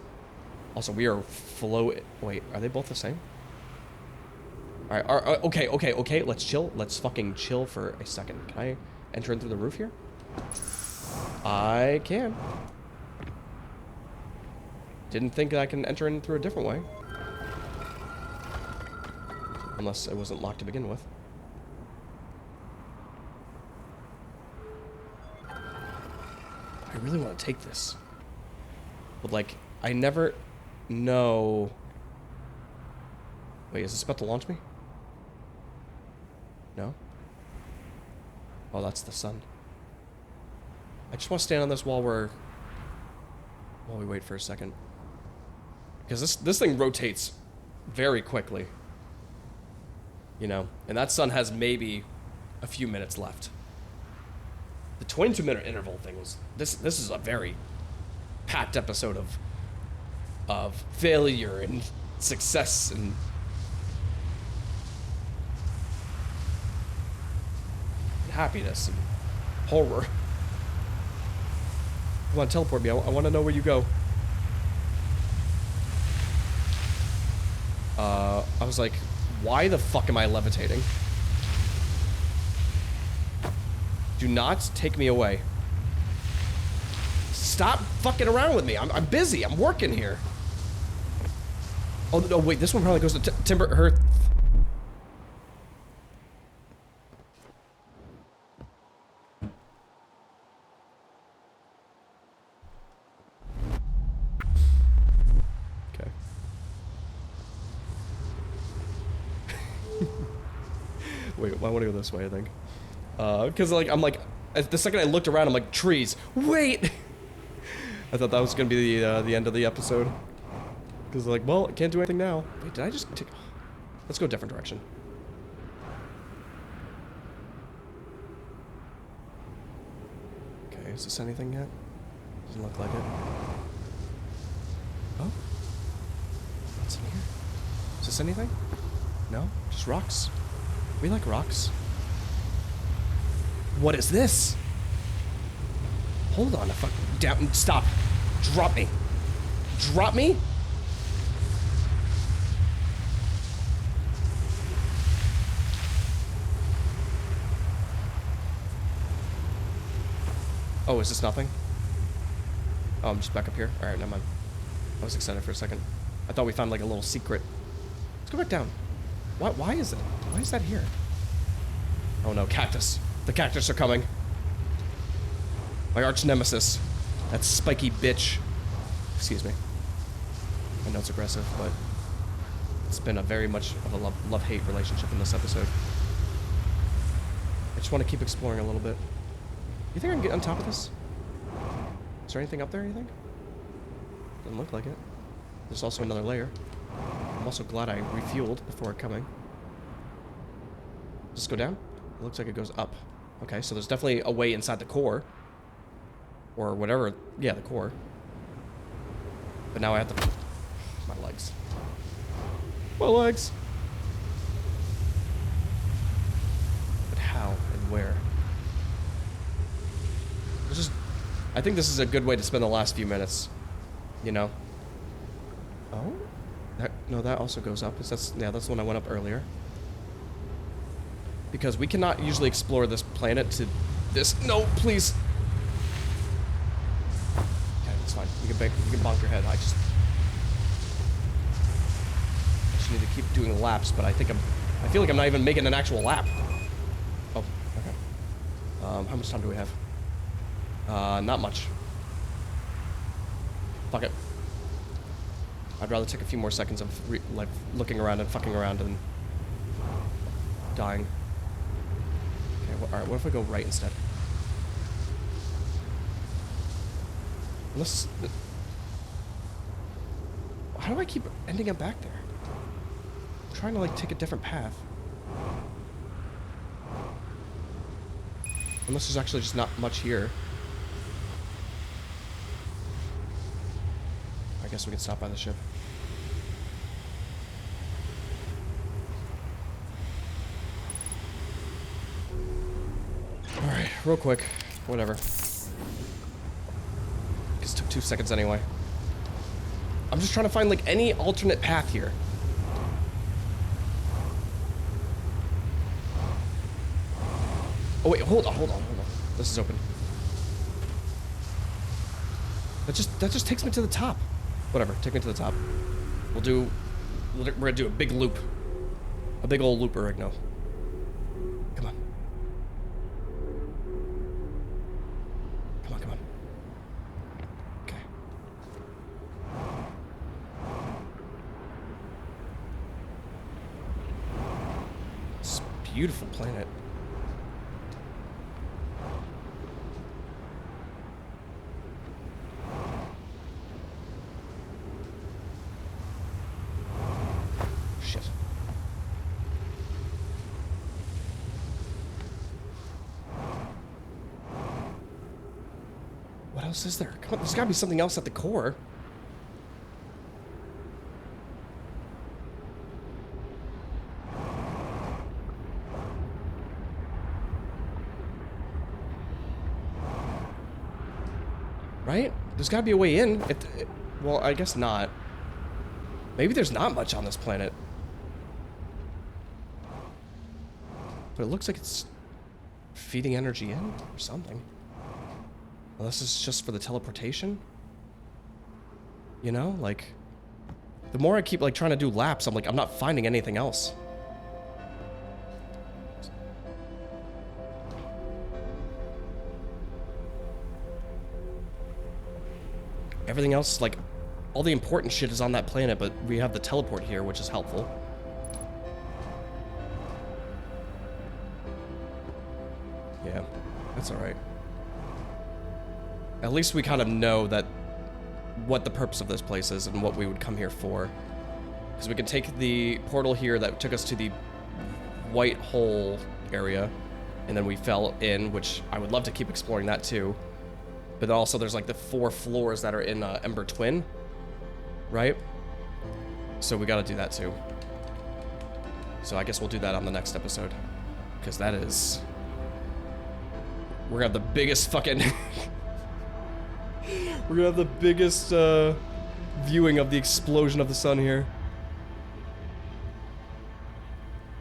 Also, we are Wait, are they both the same? Alright, okay, let's chill. Let's fucking chill for a second. Can I enter in through the roof here? I can. Didn't think I can enter in through a different way. Unless it wasn't locked to begin with. I really want to take this. But, like, I never know... Wait, is this about to launch me? No? Oh, that's the sun. I just want to stand on this while we wait for a second. Because this thing rotates very quickly. You know? And that sun has maybe a few minutes left. The 22-minute interval thing was... This is a very packed episode of failure and success and... happiness and horror. Come on, teleport me. I want to know where you go. I was like, why the fuck am I levitating? Do not take me away. Stop fucking around with me. I'm busy. I'm working here. Oh, no, wait. This one probably goes to Timber Earth. Okay. Wait, I want to go this way, I think. Because, like, I'm like, the second I looked around, I'm like, trees. Wait! I thought that was going to be the end of the episode. Because, like, well, I can't do anything now. Wait, did I just take... Let's go a different direction. Okay, is this anything yet? Doesn't look like it. Oh? What's in here? Is this anything? No? Just rocks? We like rocks. What is this? Hold on a fuck. Down. Stop. Drop me. Drop me? Oh, is this nothing? Oh, I'm just back up here. Alright, never mind. I was excited for a second. I thought we found like a little secret. Let's go back down. Why is it? Why is that here? Oh no, cactus. The cactus are coming. My arch nemesis. That spiky bitch. Excuse me. I know it's aggressive, but it's been a very much of a love-hate relationship in this episode. I just want to keep exploring a little bit. You think I can get on top of this? Is there anything up there, you think? Doesn't look like it. There's also another layer. I'm also glad I refueled before coming. Does this go down? It looks like it goes up. Okay, so there's definitely a way inside the core. Or whatever. Yeah, the core. But now I have to... My legs. My legs! But how and where? I think this is a good way to spend the last few minutes. You know? Oh? No, that also goes up. Yeah, that's the one I went up earlier. Because we cannot usually explore this planet to this... No, please! Okay, that's fine. You can bonk your head. I just need to keep doing laps, but I feel like I'm not even making an actual lap. Oh, okay. How much time do we have? Not much. Fuck it. I'd rather take a few more seconds of like looking around and fucking around and dying. Okay, alright, what if I go right instead? Unless... How do I keep ending up back there? I'm trying to like take a different path. Unless there's actually just not much here. I guess we can stop by the ship. Alright, real quick. Whatever. This took 2 seconds anyway. I'm just trying to find, like, any alternate path here. Oh, wait, hold on. This is open. That just takes me to the top. Whatever, take me to the top. We're gonna do a big loop. A big old looper, Igno. Come on. Come on. Okay. It's a beautiful planet. What else is there? Come on, there's gotta be something else at the core. Right? There's gotta be a way in. Well, I guess not. Maybe there's not much on this planet. But it looks like it's feeding energy in or something. Unless it's just for the teleportation? You know, like... The more I keep, like, trying to do laps, I'm like, I'm not finding anything else. Everything else, like, all the important shit is on that planet, but we have the teleport here, which is helpful. Yeah, that's alright. At least we kind of know that what the purpose of this place is and what we would come here for. Because we can take the portal here that took us to the white hole area, and then we fell in, which I would love to keep exploring that too. But also there's like the 4 floors that are in Ember Twin, right? So we gotta do that too. So I guess we'll do that on the next episode. Because that is... We're gonna have the biggest fucking... We're gonna have the biggest viewing of the explosion of the sun here.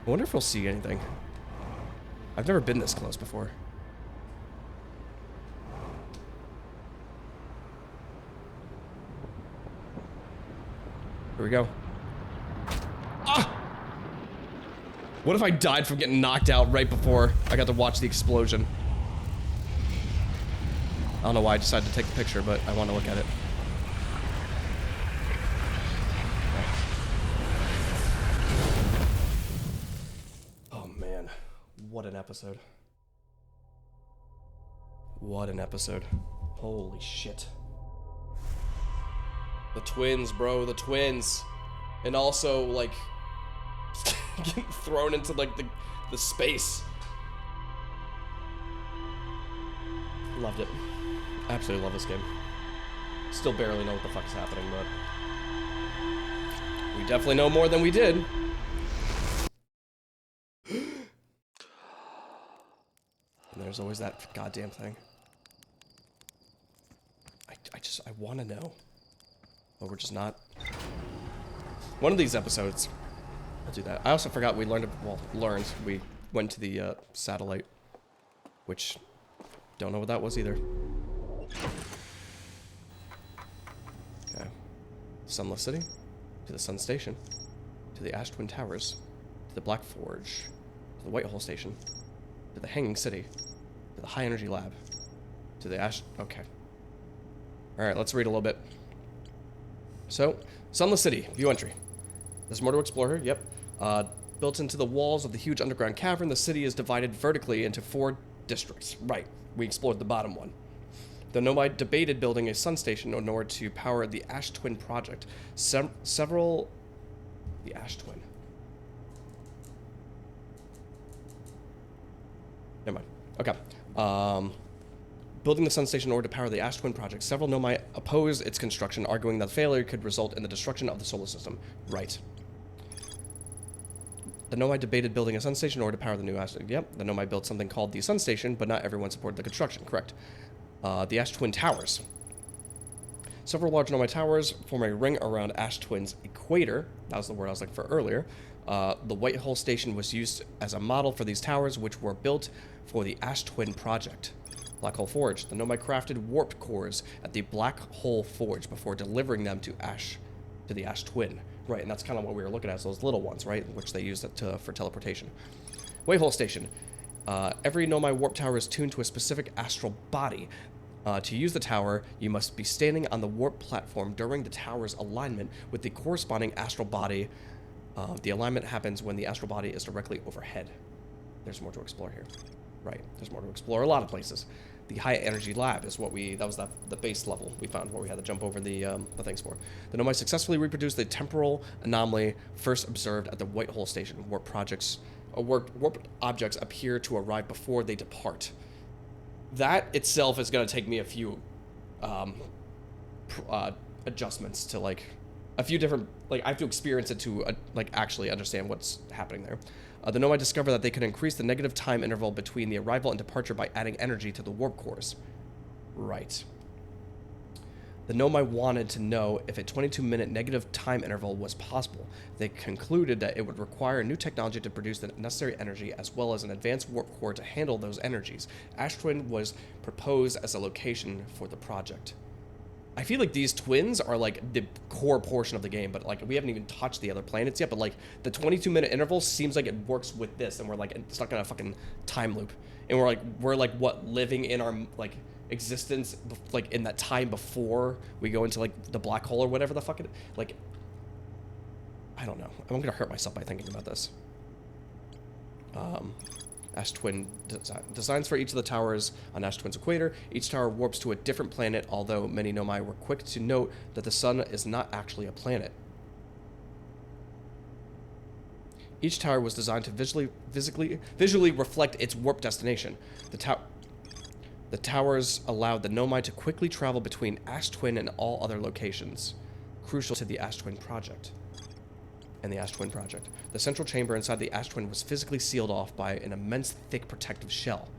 I wonder if we'll see anything. I've never been this close before. Here we go. Ah! What if I died from getting knocked out right before I got to watch the explosion? I don't know why I decided to take the picture, but I want to look at it. Oh man, what an episode. What an episode. Holy shit. The twins, bro, the twins. And also, like, getting thrown into, like, the space. Loved it. Absolutely love this game. Still barely know what the fuck is happening, but... we definitely know more than we did. And there's always that goddamn thing. I want to know. But we're just not. One of these episodes, I'll do that. I also forgot we learned, we went to the satellite, which don't know what that was either. Okay. Sunless City, to the Sun Station, to the Ash Twin Towers, to the Black Forge, to the Whitehall Station, to the Hanging City, to the High Energy Lab, to the Ash... okay. Alright, let's read a little bit. So, Sunless City, view entry. There's more to explore here, yep. Built into the walls of the huge underground cavern, the city is divided vertically into 4 districts. Right, we explored the bottom one. The Nomi debated building a sun station in order to power the Ash Twin project. The Ash Twin. Never mind. Okay. Building the sun station in order to power the Ash Twin project. Several Nomi opposed its construction, arguing that failure could result in the destruction of the solar system. Right. The Nomi debated building a sun station in order to power the new Ash... Yep, the Nomi built something called the sun station, but not everyone supported the construction. Correct. The Ash Twin Towers. Several large Nomi towers form a ring around Ash Twin's equator. That was the word I was looking for earlier. The Whitehall Station was used as a model for these towers, which were built for the Ash Twin project. Black Hole Forge. The Nomi crafted warp cores at the Black Hole Forge before delivering them to the Ash Twin. Right, and that's kind of what we were looking at, those little ones, right, which they used for teleportation. Whitehall Station. Every Nomi warp tower is tuned to a specific astral body. To use the tower, you must be standing on the warp platform during the tower's alignment with the corresponding astral body. The alignment happens when the astral body is directly overhead. There's more to explore here. Right, there's more to explore a lot of places. The High Energy Lab is what that was the base level we found where we had to jump over the things for. The Nomi successfully reproduced the temporal anomaly first observed at the Whitehall Station, where warp objects appear to arrive before they depart. That itself is going to take me a few adjustments to, like, a few different, like, I have to experience it to, like, actually understand what's happening there. The Nomi discovered that they could increase the negative time interval between the arrival and departure by adding energy to the warp cores. Right. The Nomi wanted to know if a 22-minute negative time interval was possible. They concluded that it would require new technology to produce the necessary energy, as well as an advanced warp core to handle those energies. Ash Twin was proposed as a location for the project. I feel like these twins are, like, the core portion of the game, but, like, we haven't even touched the other planets yet, but, like, the 22-minute interval seems like it works with this, and we're, like, stuck in a fucking time loop. And we're like, what, living in our, like, existence, like, in that time before we go into, like, the black hole or whatever the fuck it, like, I don't know. I'm gonna hurt myself by thinking about this. Ash Twin designs for each of the towers on Ash Twin's equator. Each tower warps to a different planet, although many Nomi were quick to note that the sun is not actually a planet. Each tower was designed to visually reflect its warp destination. The towers allowed the Nomi to quickly travel between Ash Twin and all other locations, crucial to the Ash Twin project. and the Ash Twin project. The central chamber inside the Ash Twin was physically sealed off by an immense, thick protective shell.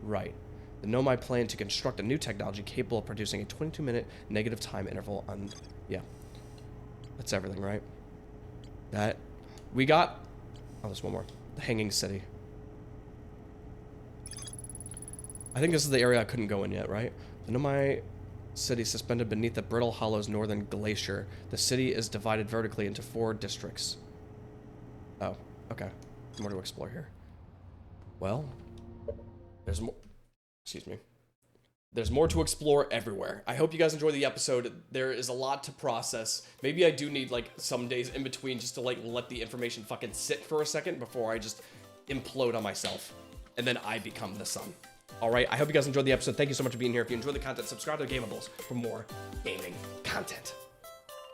Right. The Nomi plan to construct a new technology capable of producing a 22-minute negative time interval on... Yeah. That's everything, right? That... We got... Oh, there's one more. The Hanging City. I think this is the area I couldn't go in yet, right? The Nomi city suspended beneath the Brittle Hollow's northern glacier. The city is divided vertically into 4 districts. Oh, okay. More to explore here. Well, there's more... Excuse me. There's more to explore everywhere. I hope you guys enjoyed the episode. There is a lot to process. Maybe I do need, like, some days in between just to, like, let the information fucking sit for a second before I just implode on myself. And then I become the sun. Alright, I hope you guys enjoyed the episode. Thank you so much for being here. If you enjoyed the content, subscribe to Gameables for more gaming content.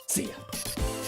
See ya.